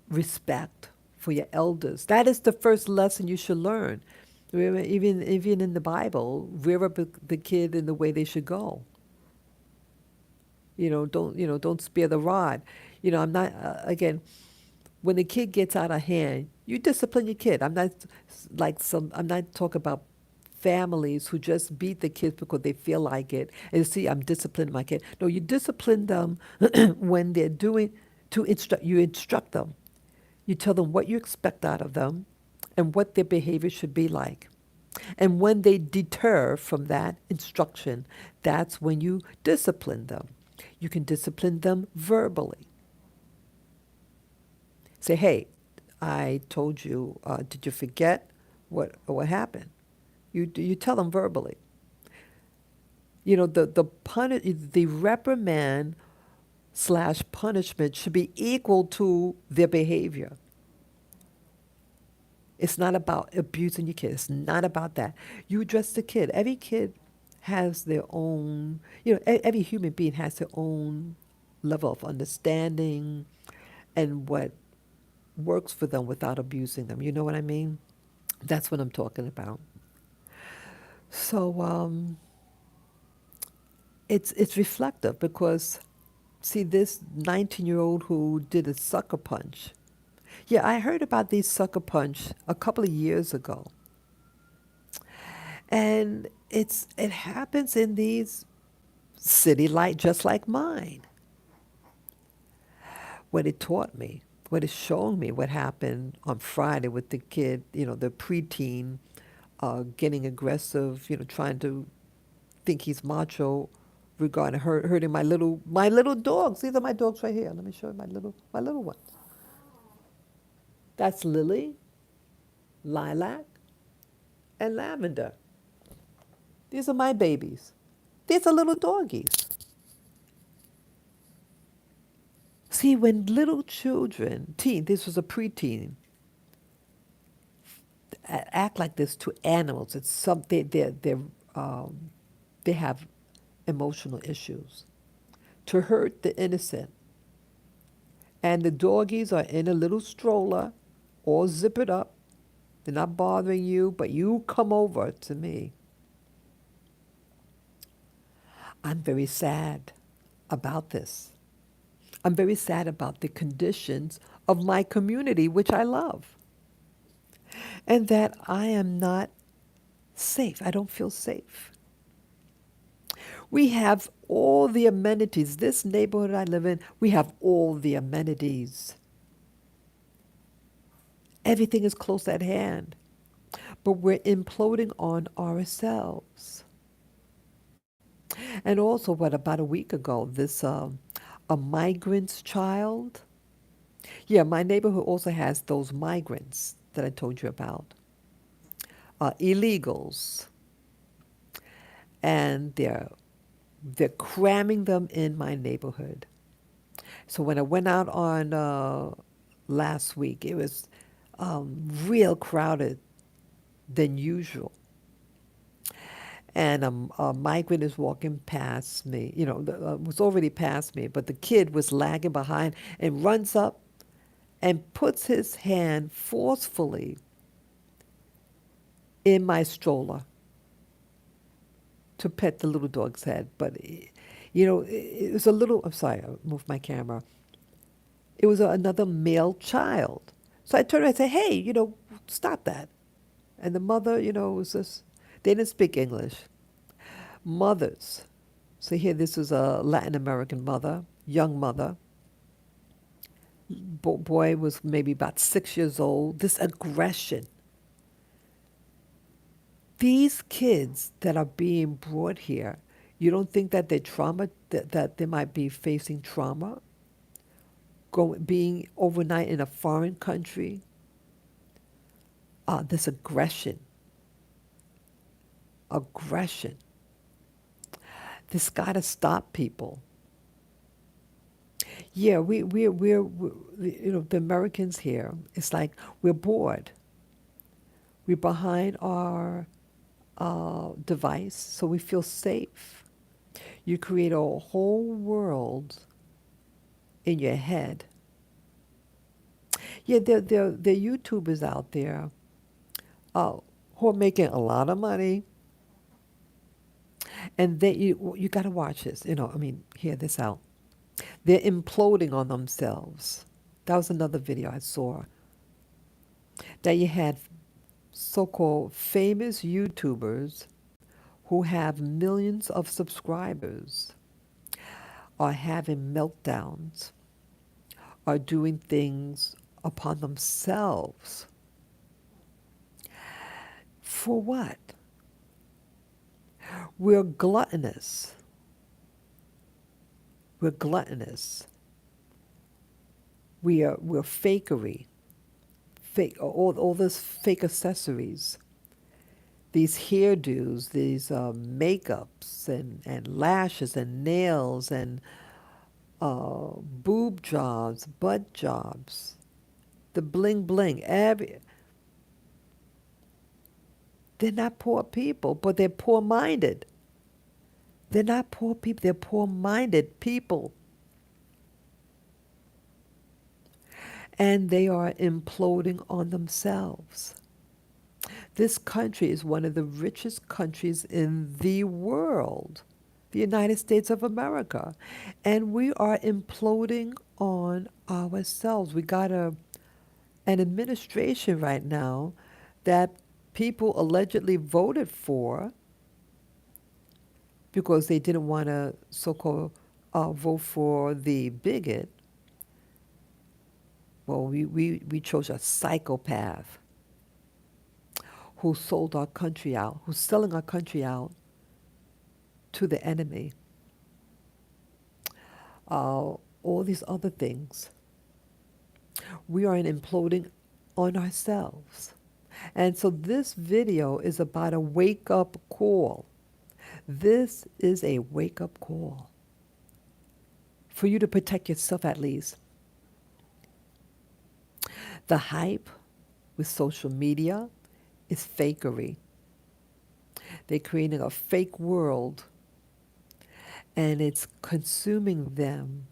respect for your elders, that is the first lesson you should learn. Even in the Bible, rear up the kid in the way they should go. Don't spare the rod. I'm not again. When the kid gets out of hand, you discipline your kid. I'm not talking about families who just beat the kids because they feel like it. And see, I'm disciplining my kid. No, you discipline them when they're doing you instruct them. You tell them what you expect out of them and what their behavior should be like. And when they deter from that instruction, that's when you discipline them. You can discipline them verbally. Say, hey, I told you, did you forget what happened? You tell them verbally. The reprimand / punishment should be equal to their behavior. It's not about abusing your kid. It's not about that. You address the kid. Every kid has their own, every human being has their own level of understanding and what works for them without abusing them. You know what I mean? That's what I'm talking about. So it's reflective because, see, this 19-year-old who did a sucker punch. Yeah, I heard about these sucker punch a couple of years ago. And it happens in these city just like mine. What it taught me, what it showed me, what happened on Friday with the kid, the preteen, getting aggressive, trying to think he's macho, regarding hurting my little dogs. These are my dogs right here. Let me show you my little ones. That's Lily, Lilac, and Lavender. These are my babies. These are little doggies. See, when little children, this was a preteen, act like this to animals, it's something they have emotional issues. To hurt the innocent. And the doggies are in a little stroller, all zippered up. They're not bothering you, but you come over to me. I'm very sad about this. I'm very sad about the conditions of my community, which I love. And that I am not safe. I don't feel safe. We have all the amenities. This neighborhood I live in, we have all the amenities. Everything is close at hand, but we're imploding on ourselves. And also, what about a week ago, this a migrant's child? Yeah, my neighborhood also has those migrants that I told you about, illegals, and they're cramming them in my neighborhood. So when I went out on last week, it was real crowded than usual. And a migrant is walking past me, was already past me, but the kid was lagging behind and runs up and puts his hand forcefully in my stroller to pet the little dog's head. But, it was a little, I'm sorry, I moved my camera. It was another male child. So I turned around and said, hey, stop that. And the mother, was just, they didn't speak English. Mothers. So here, this was a Latin American mother, young mother. Boy was maybe about 6 years old. This aggression. These kids that are being brought here, you don't think that they're trauma, that they might be facing trauma, being overnight in a foreign country? This aggression. This got to stop, people. Yeah, the Americans here, it's like we're bored. We're behind our device, so we feel safe. You create a whole world in your head. Yeah, there are YouTubers out there who are making a lot of money, and you got to watch this. Hear this out. They're imploding on themselves. That was another video I saw. That you had so-called famous YouTubers who have millions of subscribers are having meltdowns, are doing things upon themselves. For what? We're gluttonous. We're gluttonous. We're fakery. Fake all those fake accessories. These hairdos, these makeups and lashes and nails and boob jobs, butt jobs, the bling bling. They're not poor people, but they're poor-minded. They're not poor people, they're poor-minded people. And they are imploding on themselves. This country is one of the richest countries in the world, the United States of America. And we are imploding on ourselves. We got an administration right now that people allegedly voted for because they didn't want to so-called vote for the bigot. Well, we chose a psychopath who sold our country out, who's selling our country out to the enemy. All these other things. We are imploding on ourselves. And so this video is about a wake-up call. This is a wake-up call for you to protect yourself at least. The hype with social media is fakery. They're creating a fake world and it's consuming them.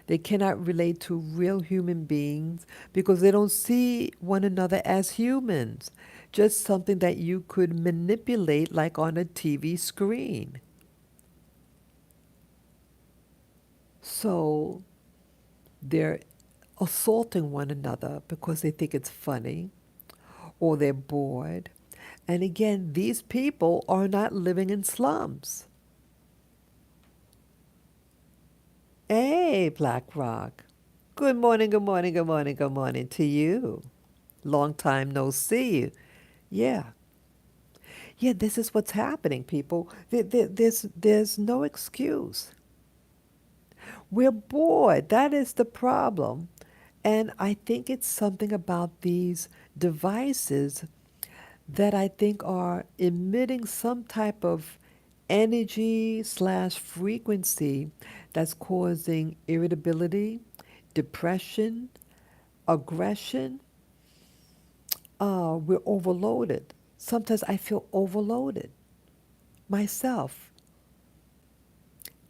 They cannot relate to real human beings because they don't see one another as humans, just something that you could manipulate like on a TV screen. So they're assaulting one another because they think it's funny or they're bored. And again, these people are not living in slums. Hey, Black Rock. Good morning, good morning, good morning, good morning to you. Long time no see. Yeah. Yeah, this is what's happening, people. There's no excuse. We're bored. That is the problem. And I think it's something about these devices that I think are emitting some type of energy slash frequency that's causing irritability, depression, aggression. We're overloaded. Sometimes I feel overloaded myself.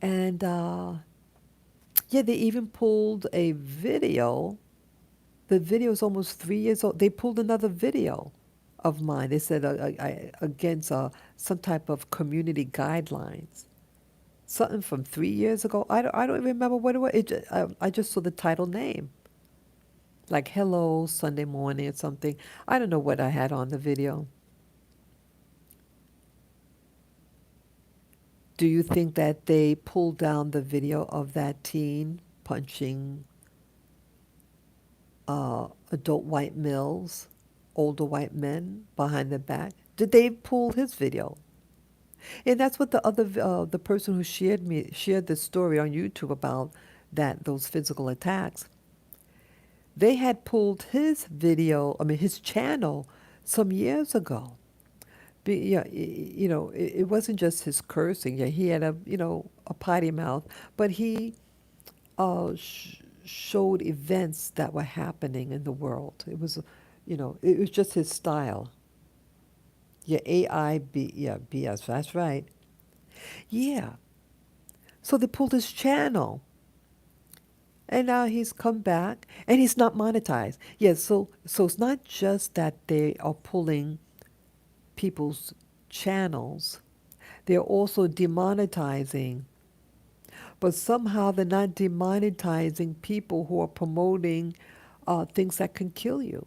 And yeah, they even pulled a video. The video is almost 3 years old. They pulled another video of mine. They said against some type of community guidelines. Something from 3 years ago. I don't even remember what it was. I just saw the title name. Like Hello Sunday Morning or something. I don't know what I had on the video. Do you think that they pulled down the video of that teen punching adult white males, older white men behind their back? Did they pull his video? And that's what the person who shared this story on YouTube about those physical attacks. They had pulled his video, I mean his channel, some years ago. Yeah, it wasn't just his cursing. Yeah, he had a potty mouth, but he showed events that were happening in the world. It was just his style. Yeah, yeah, BS. That's right. Yeah. So they pulled his channel, and now he's come back, and he's not monetized. Yeah. So it's not just that they are pulling people's channels; they're also demonetizing. But somehow they're not demonetizing people who are promoting things that can kill you.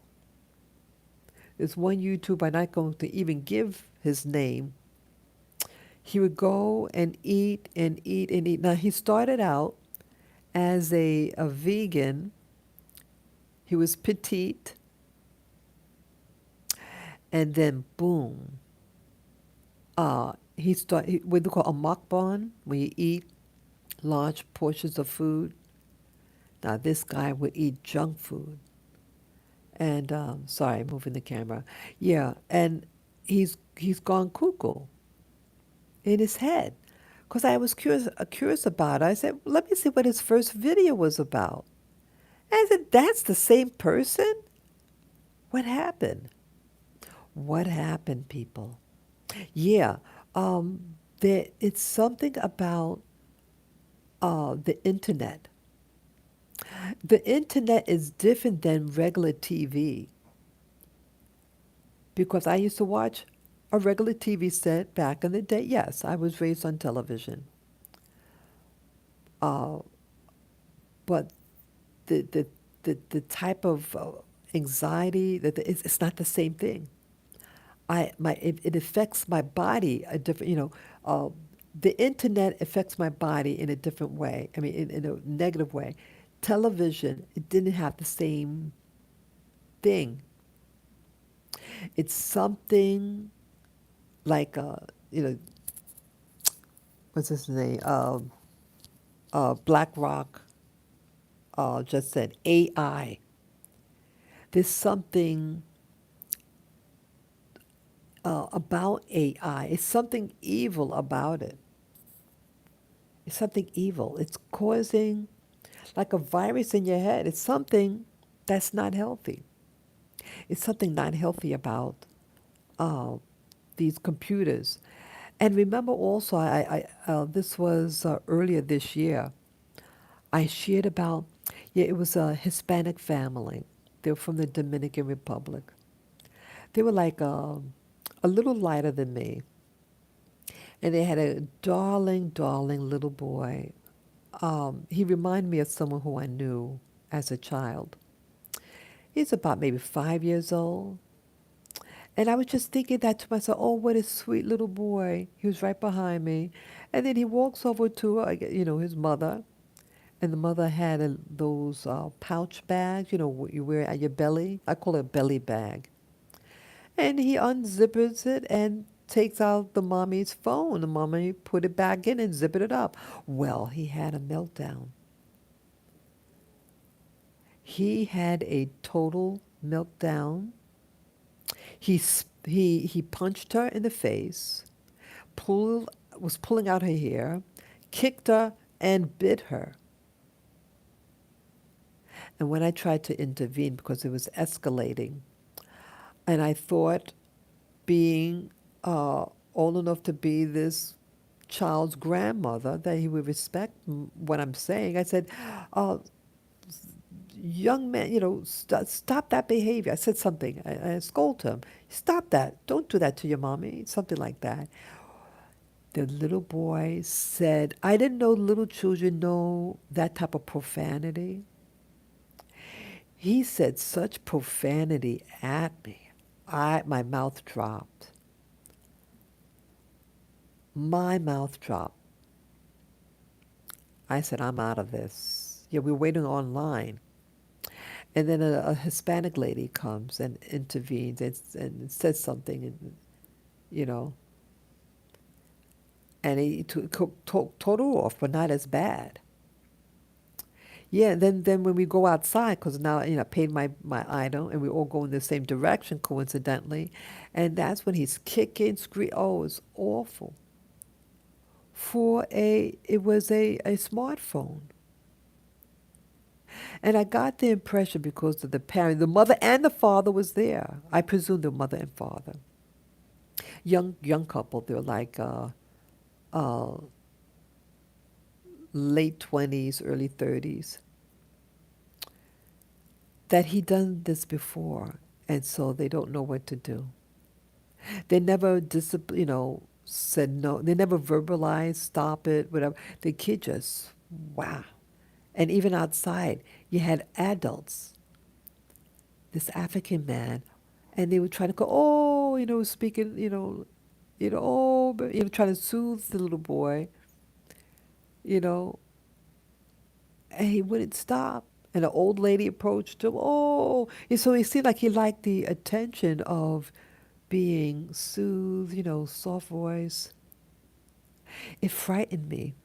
There's one YouTuber, I'm not going to even give his name. He would go and eat and eat and eat. Now, he started out as a vegan. He was petite. And then, boom, he started what they call a mukbang, where you eat large portions of food. Now, this guy would eat junk food. And sorry, moving the camera. Yeah, and he's gone cuckoo in his head. Because I was curious about it. I said, let me see what his first video was about. And I said, that's the same person? What happened? What happened, people? Yeah, it's something about the internet. The internet is different than regular TV because I used to watch a regular TV set back in the day. Yes, I was raised on television. Uh, but the, the, the type of anxiety, it's not the same thing. It affects my body a different, the internet affects my body in a different way. I mean, in a negative way. Television, it didn't have the same thing. It's something like, what's his name? BlackRock just said AI. There's something about AI. It's something evil about it. It's something evil. It's causing like a virus in your head. It's something that's not healthy. It's something not healthy about uh, these computers. And remember also, this was earlier this year. I shared about, yeah, it was a Hispanic family. They were from the Dominican Republic. They were like a little lighter than me. And they had a darling, darling little boy. He reminded me of someone who I knew as a child. He's about maybe 5 years old. And I was just thinking that to myself, oh, what a sweet little boy. He was right behind me. And then he walks over to, his mother. and the mother had those pouch bags, what you wear at your belly. I call it a belly bag. And he unzippers it and takes out the mommy's phone. The mommy put it back in and zipped it up. Well, he had a meltdown. He had a total meltdown. He punched her in the face, pulled was pulling out her hair, kicked her, and bit her. And when I tried to intervene because it was escalating, and I thought, being old enough to be this child's grandmother, that he would respect what I'm saying, I said, uh, young man, stop that behavior. I said something. I scolded him. Stop that. Don't do that to your mommy. Something like that. The little boy said, I didn't know little children know that type of profanity. He said such profanity at me. My mouth dropped. My mouth dropped. I said, I'm out of this. Yeah, we're waiting online. And then a Hispanic lady comes and intervenes and says something, and, you know, and he told her off, but not as bad. Yeah, and then when we go outside, because now, I paid my item, and we all go in the same direction, coincidentally, and that's when he's kicking, screaming. Oh, it's awful. It was a smartphone. And I got the impression because of the mother and the father was there. I presume the mother and father. Young couple, they're like uh, late 20s, early 30s. That he done this before, and so they don't know what to do. They never said no. They never verbalized, stop it, whatever. The kid just, wow. And even outside, you had adults, this African man, and they would try to go, oh, speaking, oh, but, trying to soothe the little boy, you know, and he wouldn't stop. And an old lady approached him, oh, and so he seemed like he liked the attention of being soothed, soft voice. It frightened me.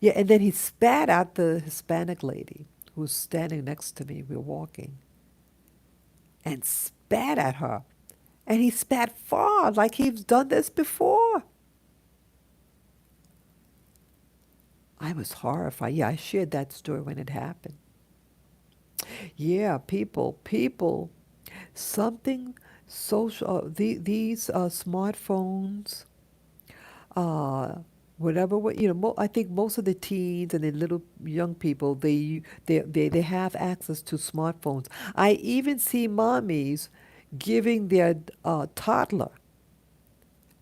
Yeah, and then he spat at the Hispanic lady who was standing next to me. We were walking, and spat at her. And he spat far, like he's done this before. I was horrified. Yeah, I shared that story when it happened. Yeah, people, something social. These smartphones, uh, whatever. I think most of the teens and the little young people, they have access to smartphones. I even see mommies giving their toddler,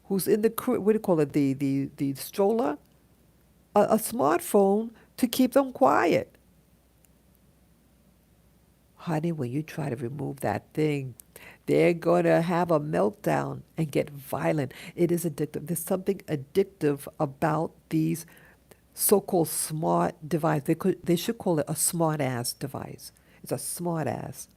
who's in what do you call it, the stroller, a smartphone to keep them quiet. Honey, when you try to remove that thing, they're going to have a meltdown and get violent. It is addictive. There's something addictive about these so-called smart device. They should call it a smart ass device. It's a smart ass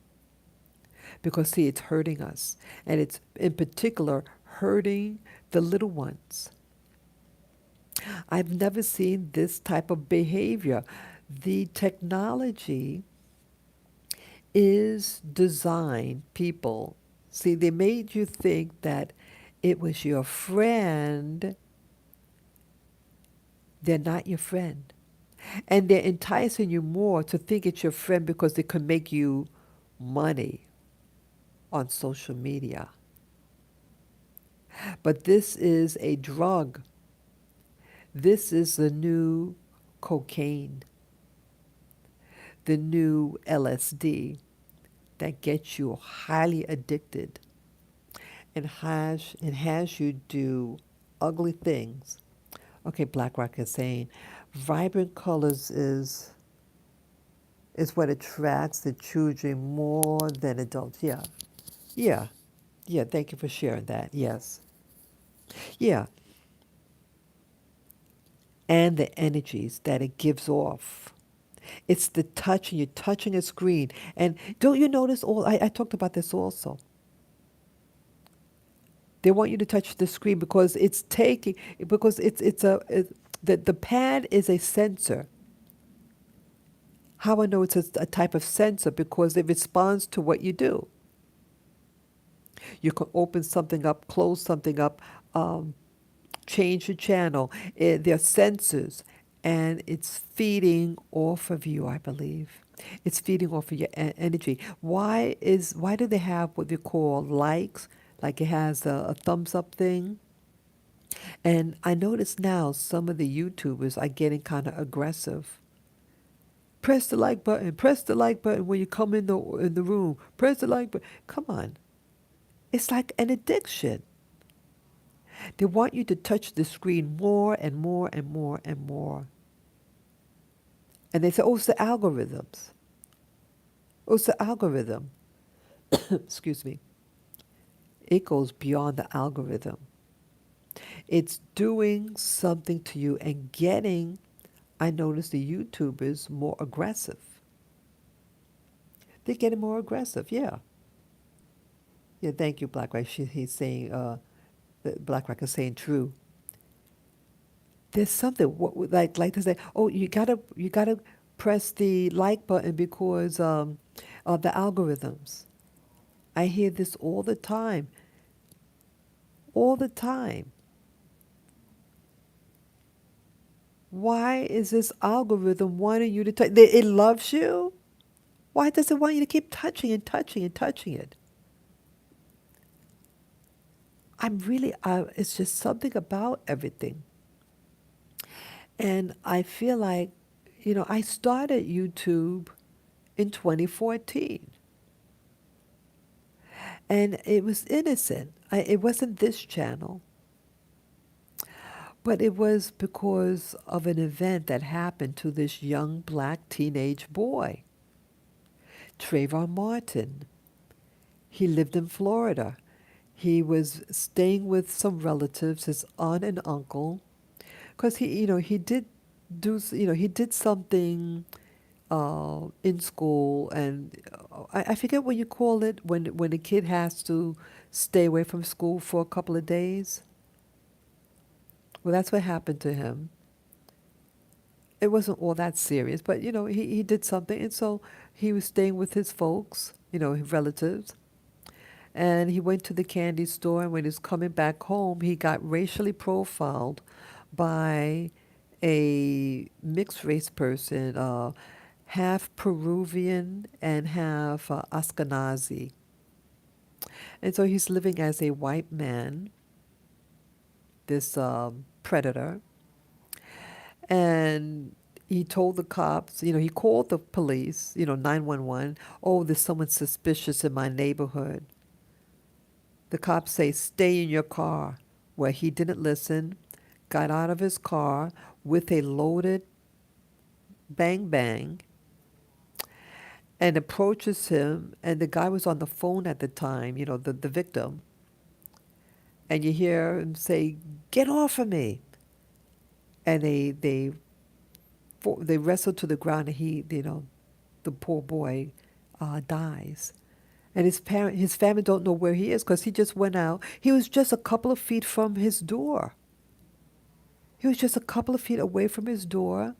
because, see, it's hurting us, and it's in particular hurting the little ones. I've never seen this type of behavior. The technology is designed, people. See, they made you think that it was your friend. They're not your friend. And they're enticing you more to think it's your friend because they can make you money on social media. But this is a drug. This is the new cocaine, the new LSD that gets you highly addicted and has you do ugly things. Okay, BlackRock is saying vibrant colors is what attracts the children more than adults. Yeah, yeah, yeah. Thank you for sharing that. Yes, yeah, and the energies that it gives off. It's the touching. You're touching a screen. And don't you notice I talked about this also. They want you to touch the screen because the pad is a sensor. How I know it's a type of sensor because it responds to what you do. You can open something up, close something up, um, change the channel. There are sensors, and it's feeding off of you, I believe. It's feeding off of your energy. Why do they have what they call likes? Like it has a thumbs up thing. And I notice now some of the YouTubers are getting kind of aggressive. Press the like button. Press the like button when you come in the room. Press the like button. Come on, it's like an addiction. They want you to touch the screen more and more and more and more. And they say, oh, it's the algorithms. Oh, it's the algorithm. Excuse me. It goes beyond the algorithm. It's doing something to you and getting, I notice the YouTubers more aggressive. They're getting more aggressive, yeah. Yeah, thank you, Black Rock. He's saying, Black Rock is saying true. There's something like to say, oh, you gotta press the like button because of the algorithms. I hear this all the time. Why is this algorithm wanting you to touch? It loves you. Why does it want you to keep touching and touching and touching it? I'm really, it's just something about everything. And I feel like, I started YouTube in 2014. And it was innocent. It wasn't this channel, but it was because of an event that happened to this young black teenage boy, Trayvon Martin. He lived in Florida. He was staying with some relatives, his aunt and uncle, because he did he did something in school, and I forget what you call it when a kid has to stay away from school for a couple of days. Well, that's what happened to him. It wasn't all that serious, but he did something, and so he was staying with his folks, his relatives, and he went to the candy store, and when he was coming back home, he got racially profiled by a mixed race person, half Peruvian and half Ashkenazi. And so he's living as a white man, this predator. And he told the cops, he called the police, 911. Oh, there's someone suspicious in my neighborhood. The cops say, stay in your car. Well, he didn't listen, got out of his car with a loaded bang bang and approaches him. And the guy was on the phone at the time, the victim. And you hear him say, get off of me. And they wrestle to the ground, and the poor boy dies. And his family don't know where he is because he just went out. He was just a couple of feet from his door. He was just a couple of feet away from his door,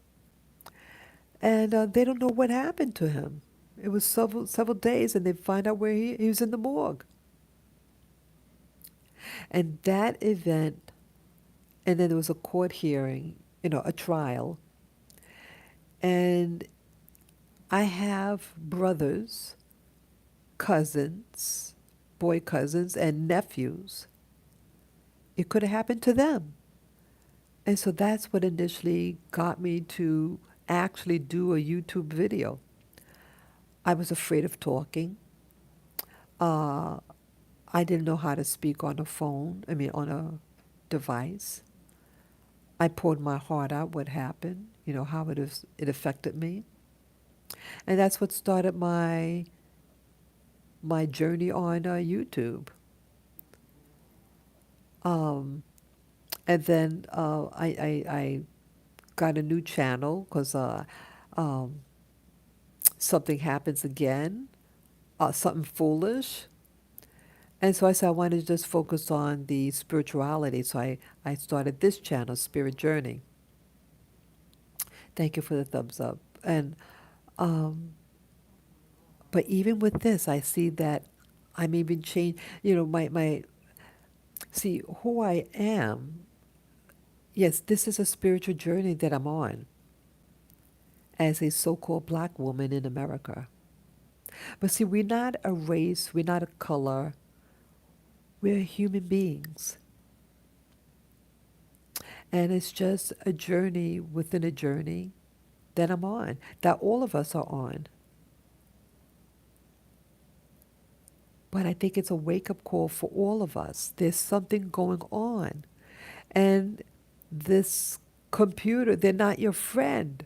and they don't know what happened to him. It was several days, and they find out where he was in the morgue. And that event, and then there was a court hearing, a trial. And I have brothers, cousins, boy cousins, and nephews. It could have happened to them. And so that's what initially got me to actually do a YouTube video. I was afraid of talking. Uh, I didn't know how to speak on a phone, on a device. I poured my heart out what happened, how it affected me. And that's what started my journey on YouTube. Um, and then I got a new channel because um, something happens again, something foolish. And so I said I wanted to just focus on the spirituality. So I started this channel, Spirit Journey. Thank you for the thumbs up. And um, but even with this, I see that I'm even change. My see who I am. Yes, this is a spiritual journey that I'm on as a so-called black woman in America. But see, we're not a race, we're not a color, we're human beings. And it's just a journey within a journey that I'm on, that all of us are on. But I think it's a wake-up call for all of us. There's something going on. And this computer, they're not your friend.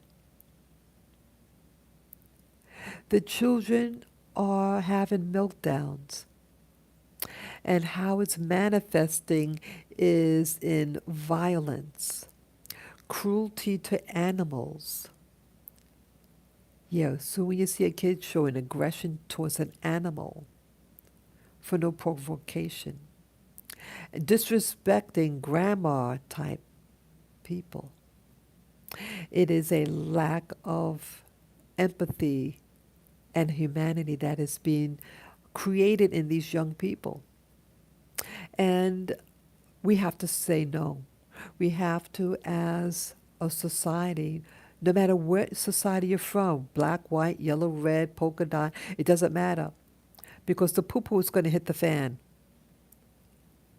The children are having meltdowns. And how it's manifesting is in violence, cruelty to animals. Yeah, so when you see a kid showing aggression towards an animal for no provocation, disrespecting grandma type people, it is a lack of empathy and humanity that is being created in these young people. And we have to say no. We have to, as a society, no matter what society you're from, black, white, yellow, red, polka dot, it doesn't matter. Because the poo-poo is going to hit the fan.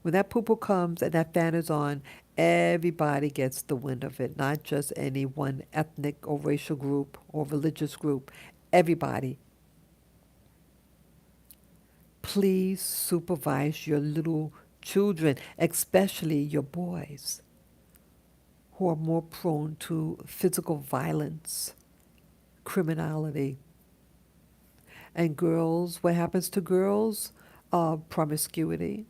When that poo-poo comes and that fan is on, everybody gets the wind of it, not just any one ethnic or racial group or religious group. Everybody. Please supervise your little children, especially your boys, who are more prone to physical violence, criminality. And girls, what happens to girls? Promiscuity,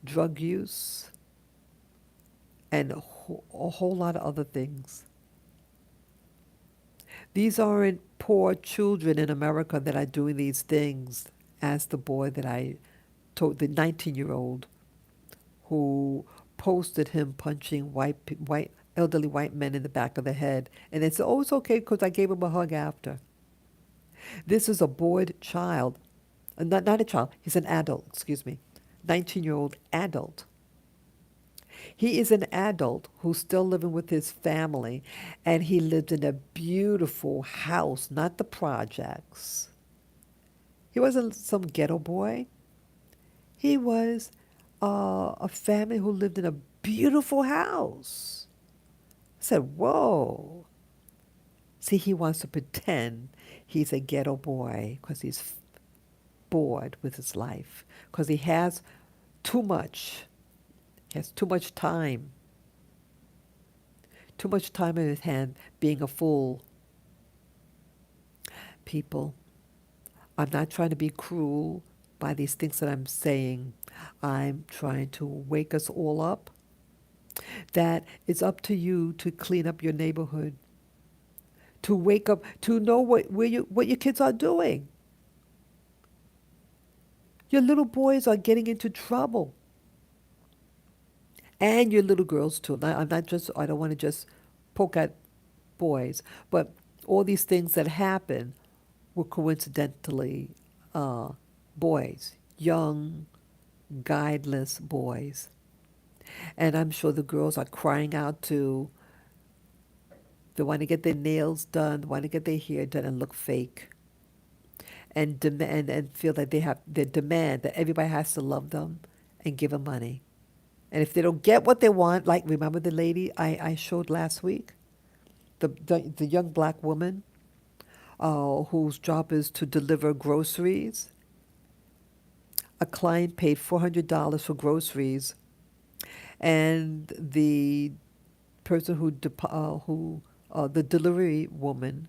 drug use, and a whole lot of other things. These aren't poor children in America that are doing these things, as the boy that I told, the 19-year-old who posted him punching elderly white men in the back of the head. And they said, oh, it's okay because I gave him a hug after. This is a bored child. Not a child, he's an adult, excuse me. 19-year-old adult. He is an adult who's still living with his family, and he lived in a beautiful house, not the projects. He wasn't some ghetto boy. He was a family who lived in a beautiful house. I said, whoa. See, he wants to pretend he's a ghetto boy because he's bored with his life, because he has too much. He has too much time in his hand being a fool. People, I'm not trying to be cruel by these things that I'm saying. I'm trying to wake us all up. That it's up to you to clean up your neighborhood, to wake up, to know what your kids are doing. Your little boys are getting into trouble. And your little girls too. I don't want to just poke at boys, but all these things that happen were coincidentally boys, young, guideless boys. And I'm sure the girls are crying out too. They want to get their nails done, they want to get their hair done and look fake. And demand and feel that they have their demand that everybody has to love them and give them money. And if they don't get what they want, like remember the lady I showed last week? The young black woman whose job is to deliver groceries. A client paid $400 for groceries, and the person the delivery woman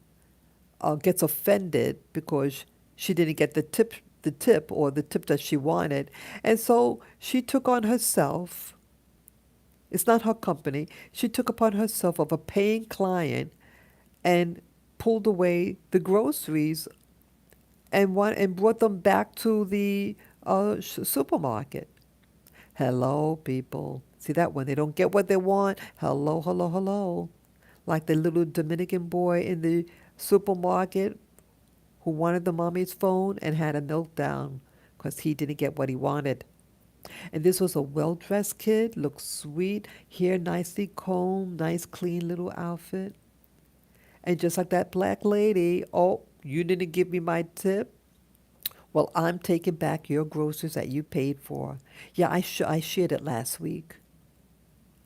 gets offended because she didn't get the tip that she wanted, and so she took on herself. It's not her company. She took upon herself of a paying client and pulled away the groceries and brought them back to the supermarket. Hello, people. See that when they don't get what they want? Hello, hello, hello. Like the little Dominican boy in the supermarket who wanted the mommy's phone and had a meltdown because he didn't get what he wanted. And this was a well dressed kid, looked sweet, hair nicely combed, nice, clean little outfit. And just like that black lady, oh, you didn't give me my tip? Well, I'm taking back your groceries that you paid for. Yeah, I shared it last week.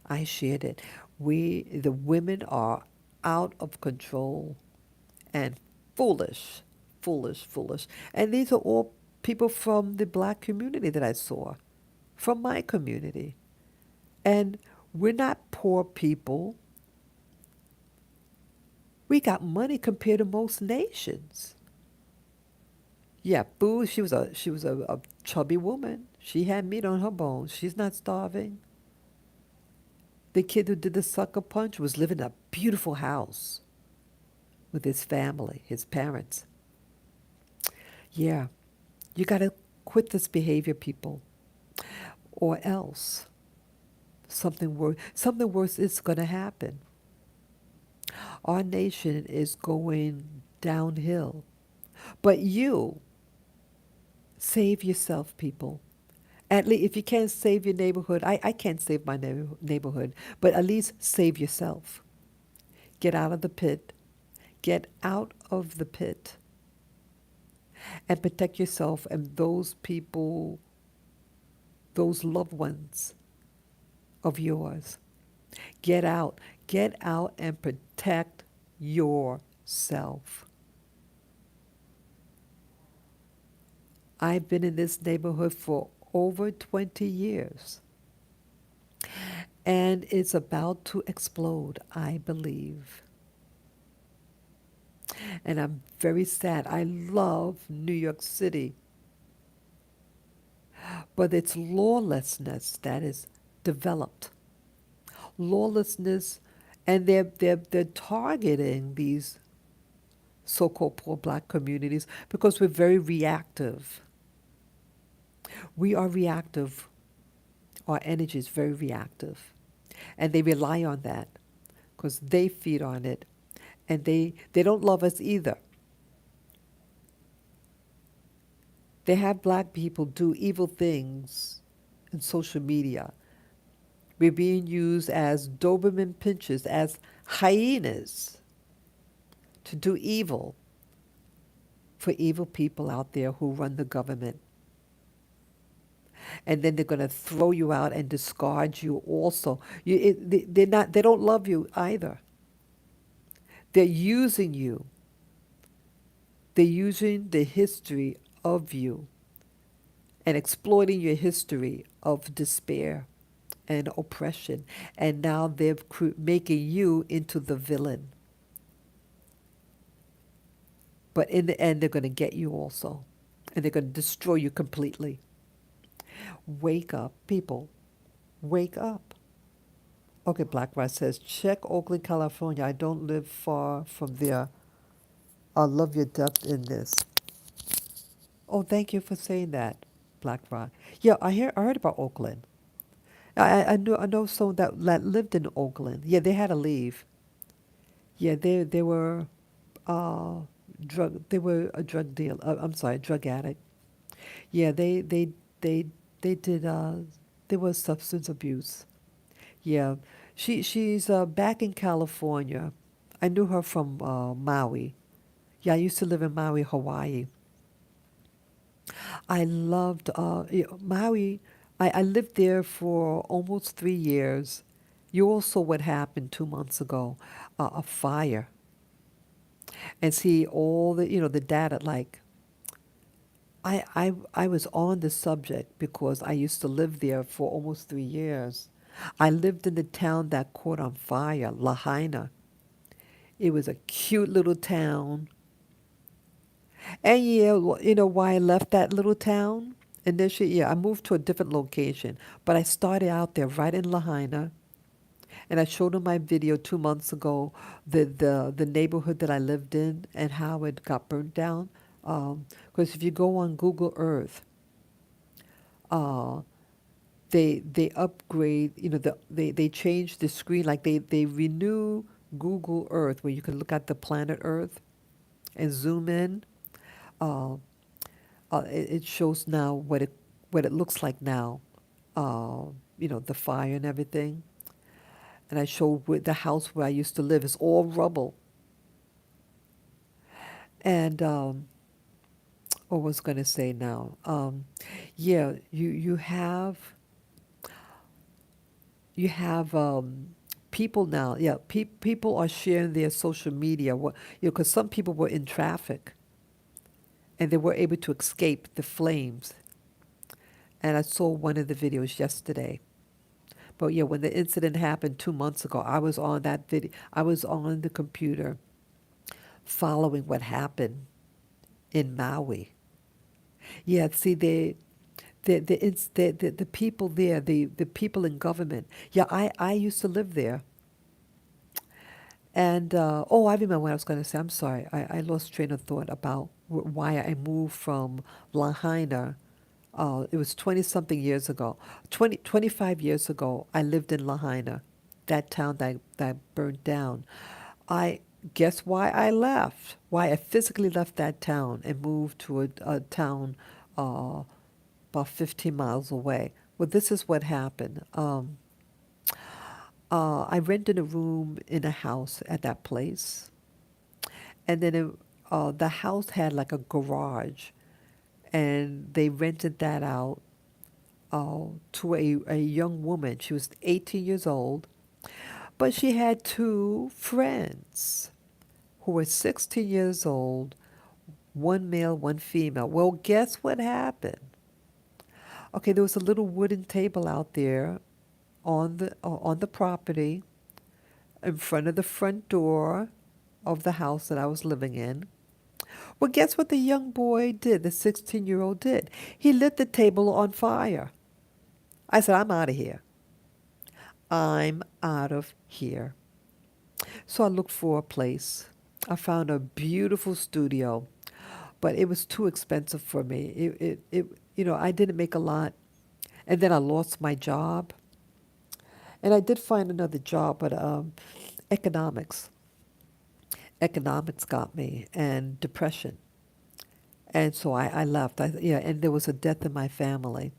I shared it. The women are out of control and foolish, foolish, foolish. And these are all people from the black community that I saw, from my community. And we're not poor people. We got money compared to most nations. Yeah, Boo, she was a chubby woman. She had meat on her bones. She's not starving. The kid who did the sucker punch was living in a beautiful house with his family, his parents. Yeah, you got to quit this behavior, people, or else something worse is going to happen. Our nation is going downhill. But you save yourself, people. At least if you can't save your neighborhood, I can't save my neighborhood, but at least save yourself. Get out of the pit. Get out of the pit and protect yourself and those people, those loved ones of yours. Get out. Get out and protect yourself. I've been in this neighborhood for over 20 years. And it's about to explode, I believe. And I'm very sad. I love New York City, but it's lawlessness that is developed. Lawlessness, and they're targeting these so-called poor black communities because we're very reactive. We are reactive. Our energy is very reactive. And they rely on that because they feed on it. And they don't love us either. They have black people do evil things in social media. We're being used as Doberman pinchers, as hyenas to do evil for evil people out there who run the government. And then they're going to throw you out and discard you also. They don't love you either. They're using you. They're using the history of you and exploiting your history of despair and oppression. And now they're making you into the villain. But in the end, they're going to get you also. And they're going to destroy you completely. Wake up, people. Wake up. Okay, Black Rice says, check Oakland, California. I don't live far from there. I love your depth in this. Oh, thank you for saying that, Black Rock. Yeah, I heard about Oakland. I know someone that lived in Oakland. Yeah, they had to leave. Yeah, they were uh they were a drug deal. I'm sorry, drug addict. Yeah, they did there was substance abuse. Yeah, she's back in California. I knew her from Maui. Yeah, I used to live in Maui, Hawaii. I loved Maui. I lived there for almost 3 years. You all saw what happened 2 months ago, a fire. And see all the, the data, like, I was on the subject because I used to live there for almost 3 years. I lived in the town that caught on fire, Lahaina. It was a cute little town. And yeah, you know why I left that little town? Initially, yeah, I moved to a different location, but I started out there right in Lahaina, And I showed him my video 2 months ago, the neighborhood that I lived in and how it got burnt down. Because if you go on Google Earth, uh, they upgrade, they change the screen, like they renew Google Earth where you can look at the planet Earth and zoom in. Uh, it shows now what it looks like now. Uh, the fire and everything. And I showed the house where I used to live is all rubble. And what was going to say now? Yeah, you have people now. Yeah, people are sharing their social media. What, because some people were in traffic and they were able to escape the flames. And I saw one of the videos yesterday. But yeah, when the incident happened 2 months ago, I was on that video. I was on the computer following what happened in Maui. Yeah, see, the people there, the people in government. Yeah, I used to live there. And, oh, I remember what I was going to say. I'm sorry. I lost train of thought about why I moved from Lahaina. It was 20 something years ago. 25 years ago, I lived in Lahaina, that town that burned down. I guess why I left, why I physically left that town and moved to a town uh, about 15 miles away. Well, this is what happened. I rented a room in a house at that place, and then the house had like a garage, and they rented that out to a young woman. She was 18 years old, but she had two friends who were 16 years old, one male, one female. Well, guess what happened? Okay, there was a little wooden table out there on the property in front of the front door of the house that I was living in. Well, guess what the young boy did, the 16-year-old did? He lit the table on fire. I said, I'm out of here. I'm out of here. So I looked for a place. I found a beautiful studio, but it was too expensive for me. I didn't make a lot. And then I lost my job. And I did find another job, but economics. Economics got me, and depression. And so I left. And there was a death in my family.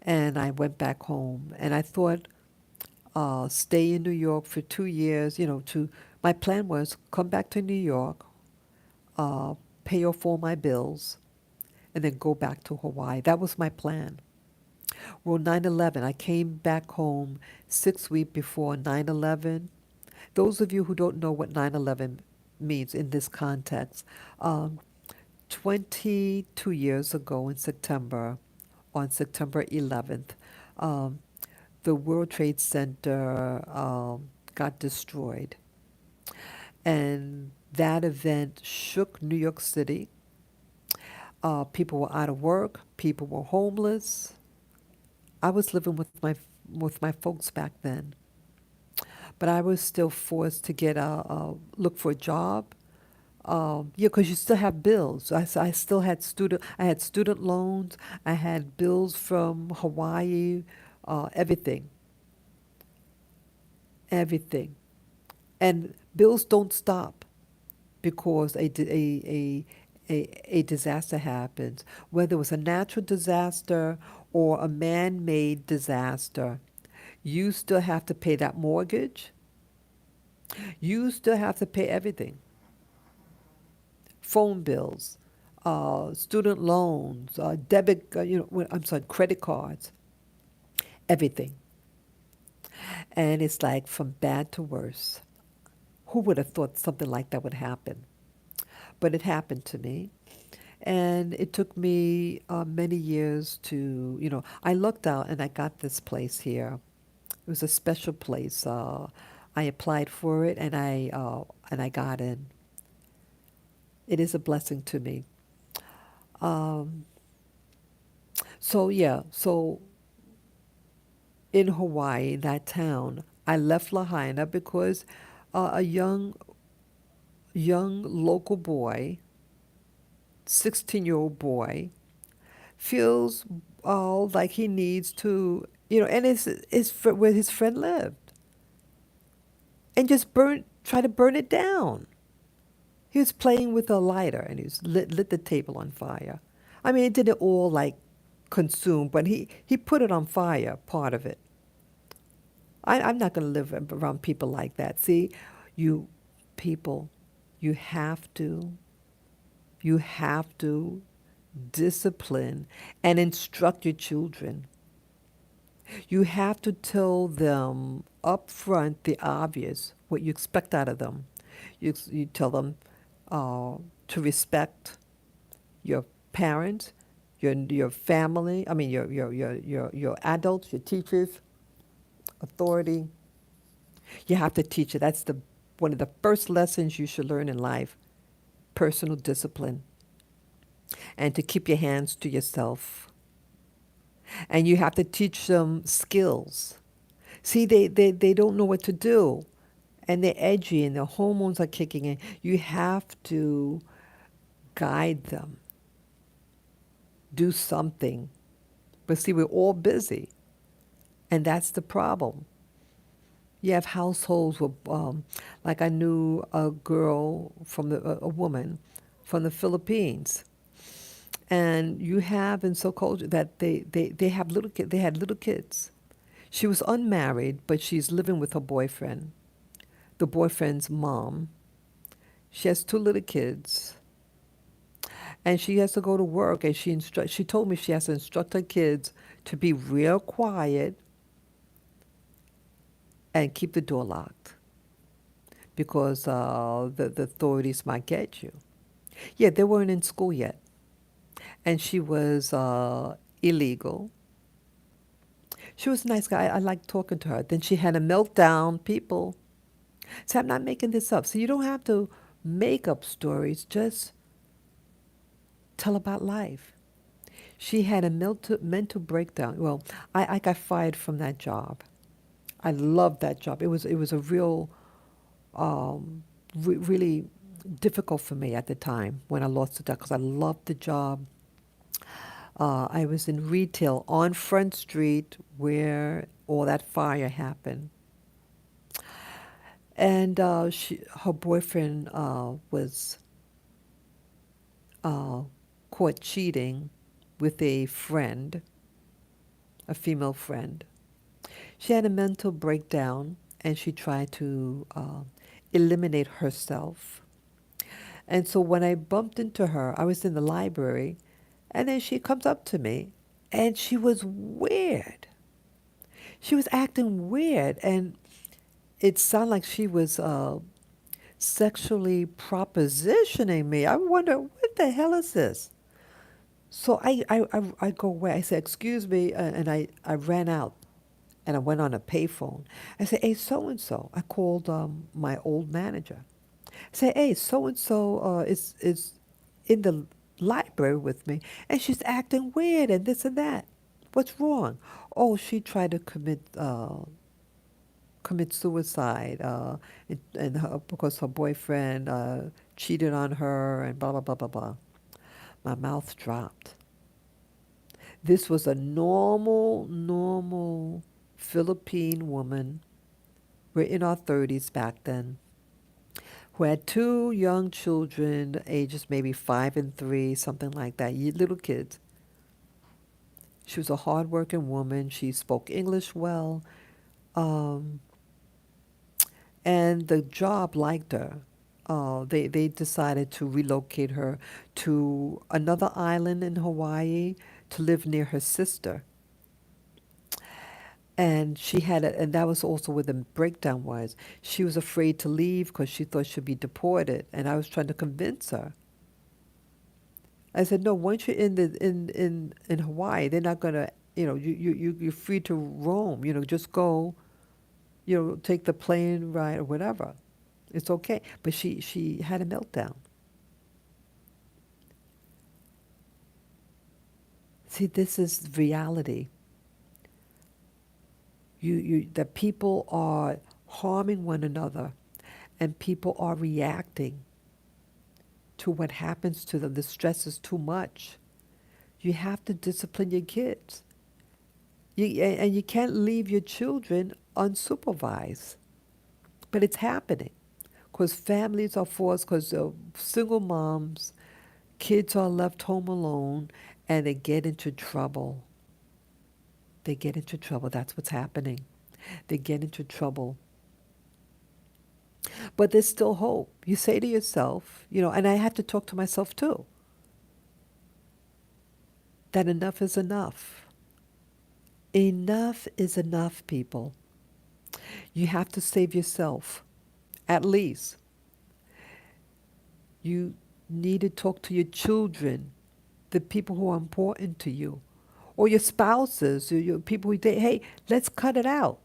And I went back home. And I thought, stay in New York for 2 years. My plan was come back to New York, pay off all my bills, and then go back to Hawaii. That was my plan. Well, 9/11, I came back home 6 weeks before 9/11. Those of you who don't know what 9/11 means in this context, um, 22 years ago in September, on September 11th, um, the World Trade Center got destroyed. And that event shook New York City. People were out of work. People were homeless. I was living with my folks back then, but I was still forced to look for a job. Yeah, because you still have bills. I still had student loans. I had bills from Hawaii, everything, everything, and bills don't stop because a disaster happens, whether it was a natural disaster or a man-made disaster. You still have to pay that mortgage. You still have to pay everything. Phone bills, student loans, debit, I'm sorry, credit cards, everything. And it's like from bad to worse. Who would have thought something like that would happen? But it happened to me. And it took me many years I looked out and I got this place here. It was a special place. I applied for it and I got in. It is a blessing to me. Um, so yeah, so in Hawaii, that town, I left Lahaina because a young local boy, 16-year-old boy, feels like he needs to, and where his friend lived, and just try to burn it down. He was playing with a lighter and he lit the table on fire. I mean, it didn't all like consume, but he put it on fire, part of it. I'm not going to live around people like that. See, you people, you have to, you have to discipline and instruct your children. You have to tell them up front the obvious, what you expect out of them. You tell them uh, to respect your parents, your family. I mean, your adults, your teachers, authority. You have to teach it. That's the one of the first lessons you should learn in life: personal discipline, and to keep your hands to yourself. And you have to teach them skills. See, they don't know what to do, and they're edgy, and their hormones are kicking in. You have to guide them, do something. But see, we're all busy, and that's the problem. You have households with, like I knew a girl from a woman from the Philippines, and you have in so culture that they have they had little kids. She was unmarried, but she's living with her boyfriend, the boyfriend's mom. She has two little kids, and she has to go to work. And she told me she has to instruct her kids to be real quiet and keep the door locked because the authorities might get you. Yeah, they weren't in school yet, and she was illegal. She was a nice guy. I liked talking to her. Then she had a meltdown. People. So I'm not making this up. So you don't have to make up stories. Just tell about life. She had a mental breakdown. Well, I got fired from that job. I loved that job. It was a real, really difficult for me at the time when I lost the job because I loved the job. I was in retail on Front Street where all that fire happened. And her boyfriend was uh, caught cheating with a friend, a female friend. She had a mental breakdown and she tried to eliminate herself. And so when I bumped into her, I was in the library, and then she comes up to me and she was weird. She was acting weird, and it sounded like she was sexually propositioning me. I wonder, what the hell is this? So I go away. I said, excuse me, and I ran out and I went on a payphone. I said, hey, so-and-so. I called my old manager. I said, hey, so-and-so is in the library with me, and she's acting weird and this and that. What's wrong? Oh, she tried to commit suicide because her boyfriend cheated on her and blah, blah, blah, blah, blah. My mouth dropped. This was a normal Philippine woman. We're in our 30s back then, who had two young children, ages maybe 5 and 3, something like that, little kids. She was a hardworking woman. She spoke English well. Um, and the job liked her. They decided to relocate her to another island in Hawaii to live near her sister. And that was also where the breakdown was. She was afraid to leave because she thought she'd be deported, and I was trying to convince her. I said, no, once you're in Hawaii, they're not gonna, you're free to roam. Just go, take the plane ride or whatever. It's okay. But she had a meltdown. See, this is reality. That people are harming one another, and people are reacting to what happens to them. The stress is too much. You have to discipline your kids. And you can't leave your children unsupervised. But it's happening because families are forced, because single moms, kids are left home alone, and they get into trouble. They get into trouble. That's what's happening. They get into trouble. But there's still hope. You say to yourself, and I have to talk to myself too, that enough is enough. Enough is enough, people. You have to save yourself, at least. You need to talk to your children, the people who are important to you, or your spouses, or your people who date. Hey, let's cut it out.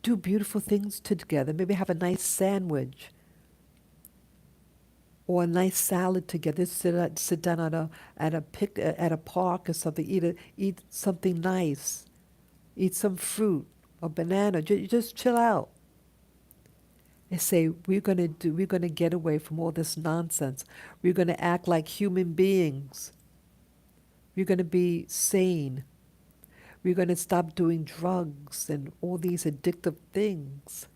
Do beautiful things together. Maybe have a nice sandwich or a nice salad together. Sit down at a park or something. Eat something nice. Eat some fruit or banana. Just chill out and say we're gonna get away from all this nonsense. We're gonna act like human beings. We're gonna be sane. We're gonna stop doing drugs and all these addictive things.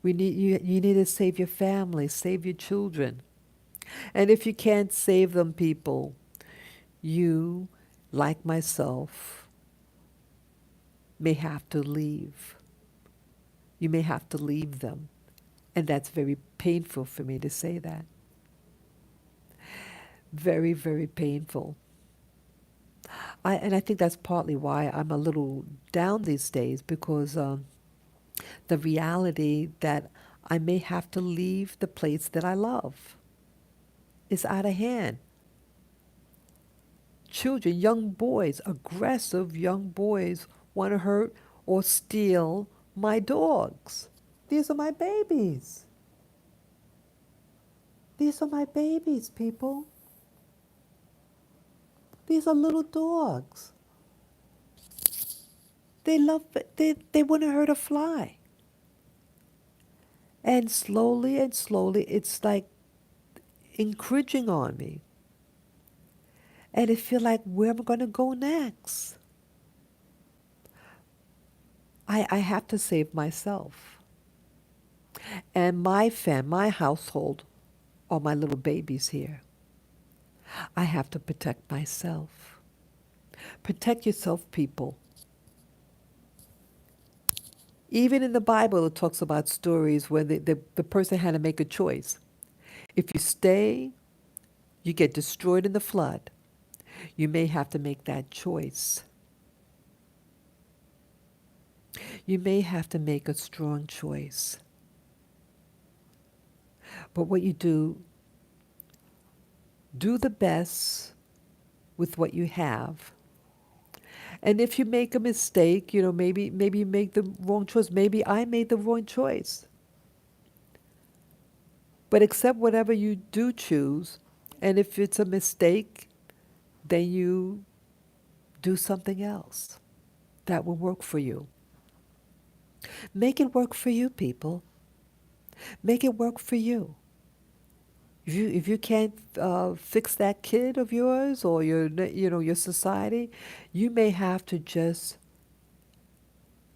You need to save your family, save your children. And if you can't save them, people, you, like myself, may have to leave. You may have to leave them. And that's very painful for me to say that. Very, very painful. And I think that's partly why I'm a little down these days, because the reality that I may have to leave the place that I love is out of hand. Children, young boys, aggressive young boys want to hurt or steal my dogs. These are my babies. These are my babies, people. These are little dogs. They want to hurt a fly. And slowly, it's like encroaching on me. And I feel like, where am I going to go next? I have to save myself. And my household are my little babies here. I have to protect myself. Protect yourself, people. Even in the Bible, it talks about stories where the person had to make a choice. If you stay, you get destroyed in the flood. You may have to make that choice. You may have to make a strong choice. But what you do the best with what you have. And if you make a mistake, maybe you make the wrong choice. Maybe I made the wrong choice. But accept whatever you do choose, and if it's a mistake, then you do something else that will work for you. Make it work for you, people. Make it work for you. If you can't fix that kid of yours or your society, you may have to just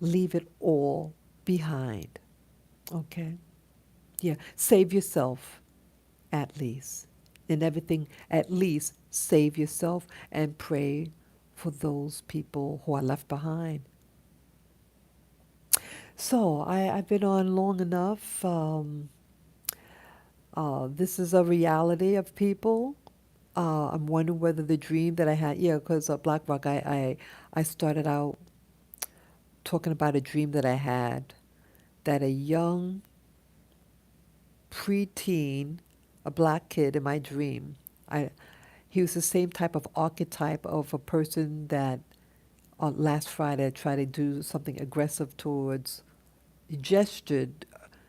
leave it all behind. Okay? Yeah. Save yourself, at least. In everything, at least save yourself and pray for those people who are left behind. So I've been on long enough. This is a reality of people. I'm wondering whether the dream that I had, because Black Rock, I started out talking about a dream that I had, that a young preteen, a black kid in my dream, he was the same type of archetype of a person that on last Friday I tried to do something aggressive towards, gestured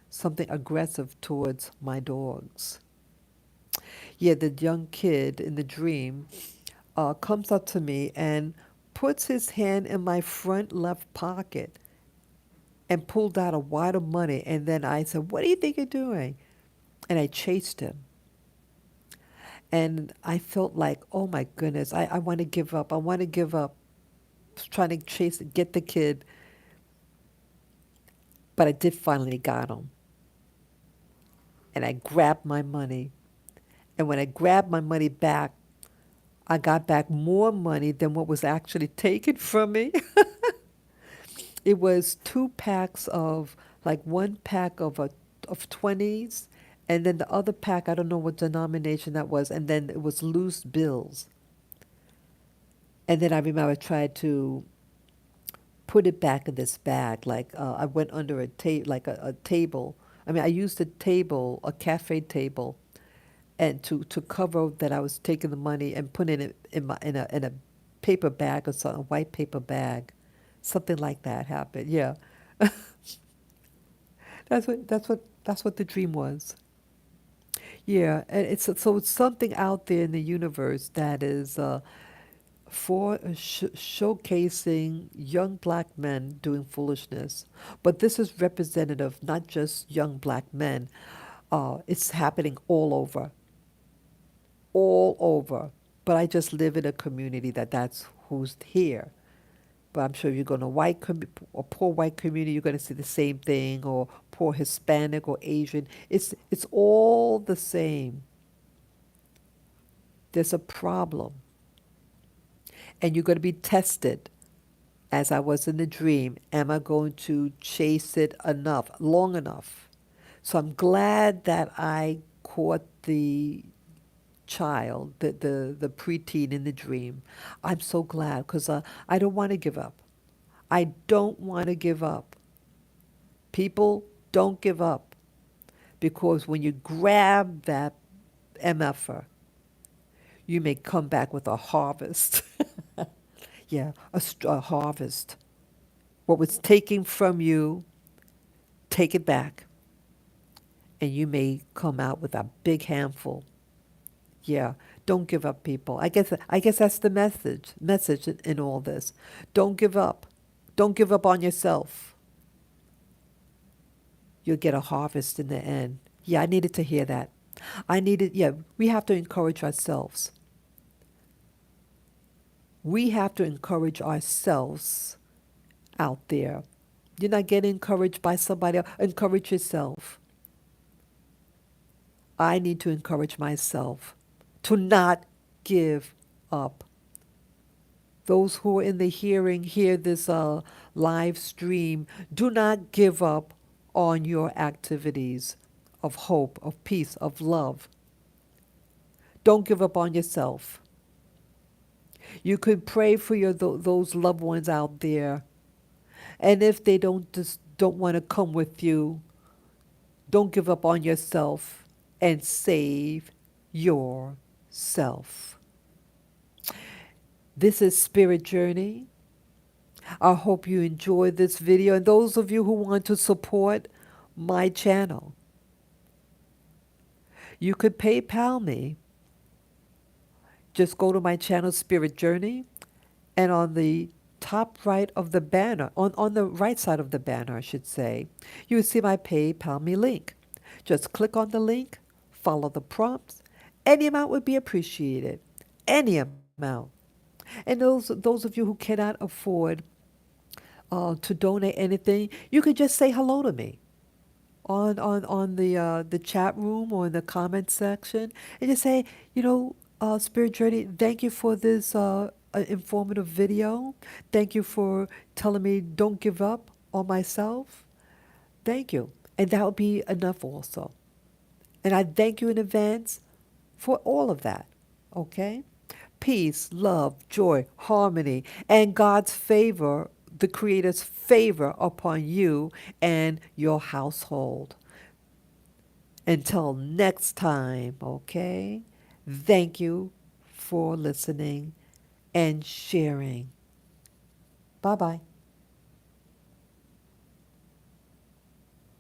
something aggressive towards my dogs. Yeah, the young kid in the dream comes up to me and puts his hand in my front left pocket and pulled out a wad of money. And then I said, "What do you think you're doing?" And I chased him. And I felt like, oh my goodness, I want to give up. I want to give up trying to get the kid. But I did finally got him. And I grabbed my money. And when I grabbed my money back, I got back more money than what was actually taken from me. It was two packs of, like one pack of 20s, and then the other pack, I don't know what denomination that was, and then it was loose bills. And then I remember I tried to put it back in this bag. Like I went under a table. I mean, I used a table, a cafe table, and to cover that I was taking the money and putting it in a paper bag or something, a white paper bag, something like that happened. Yeah, that's what the dream was. Yeah, and it's something out there in the universe that is for showcasing young black men doing foolishness. But this is representative, not just young black men. It's happening all over. But I just live in a community that's who's here. But I'm sure you're going to or poor white community, you're going to see the same thing, or poor Hispanic or Asian. It's all the same. There's a problem, and you're going to be tested. As I was in the dream, am I going to chase it long enough? So I'm glad that I caught the child, the preteen in the dream. I'm so glad because I don't want to give up. I don't want to give up. People, don't give up because when you grab that MFer, you may come back with a harvest. Yeah, a harvest. What was taken from you, take it back, and you may come out with a big handful. Yeah, don't give up, people. I guess that's the message in all this. Don't give up. Don't give up on yourself. You'll get a harvest in the end. Yeah, I needed to hear that. Yeah, we have to encourage ourselves. We have to encourage ourselves out there. You're not getting encouraged by somebody else. Encourage yourself. I need to encourage myself to not give up. Those who are in the hear this live stream, do not give up on your activities of hope, of peace, of love. Don't give up on yourself. You could pray for those loved ones out there, and if they don't want to come with you, don't give up on yourself and save yourself. This is Spirit Journey. I hope you enjoyed this video. And those of you who want to support my channel, you could PayPal me. Just go to my channel, Spirit Journey, and on the top right of the banner, on the right side of the banner, I should say, you will see my PayPal me link. Just click on the link, follow the prompts. Any amount would be appreciated. Any amount. And those of you who cannot afford to donate anything, you could just say hello to me on the chat room or in the comment section, and just say, Spirit Journey, thank you for this informative video. Thank you for telling me don't give up on myself. Thank you, and that will be enough also. And I thank you in advance for all of that. Okay. Peace, love, joy, harmony, and God's favor, the Creator's favor upon you and your household. Until next time, okay? Thank you for listening and sharing. Bye bye.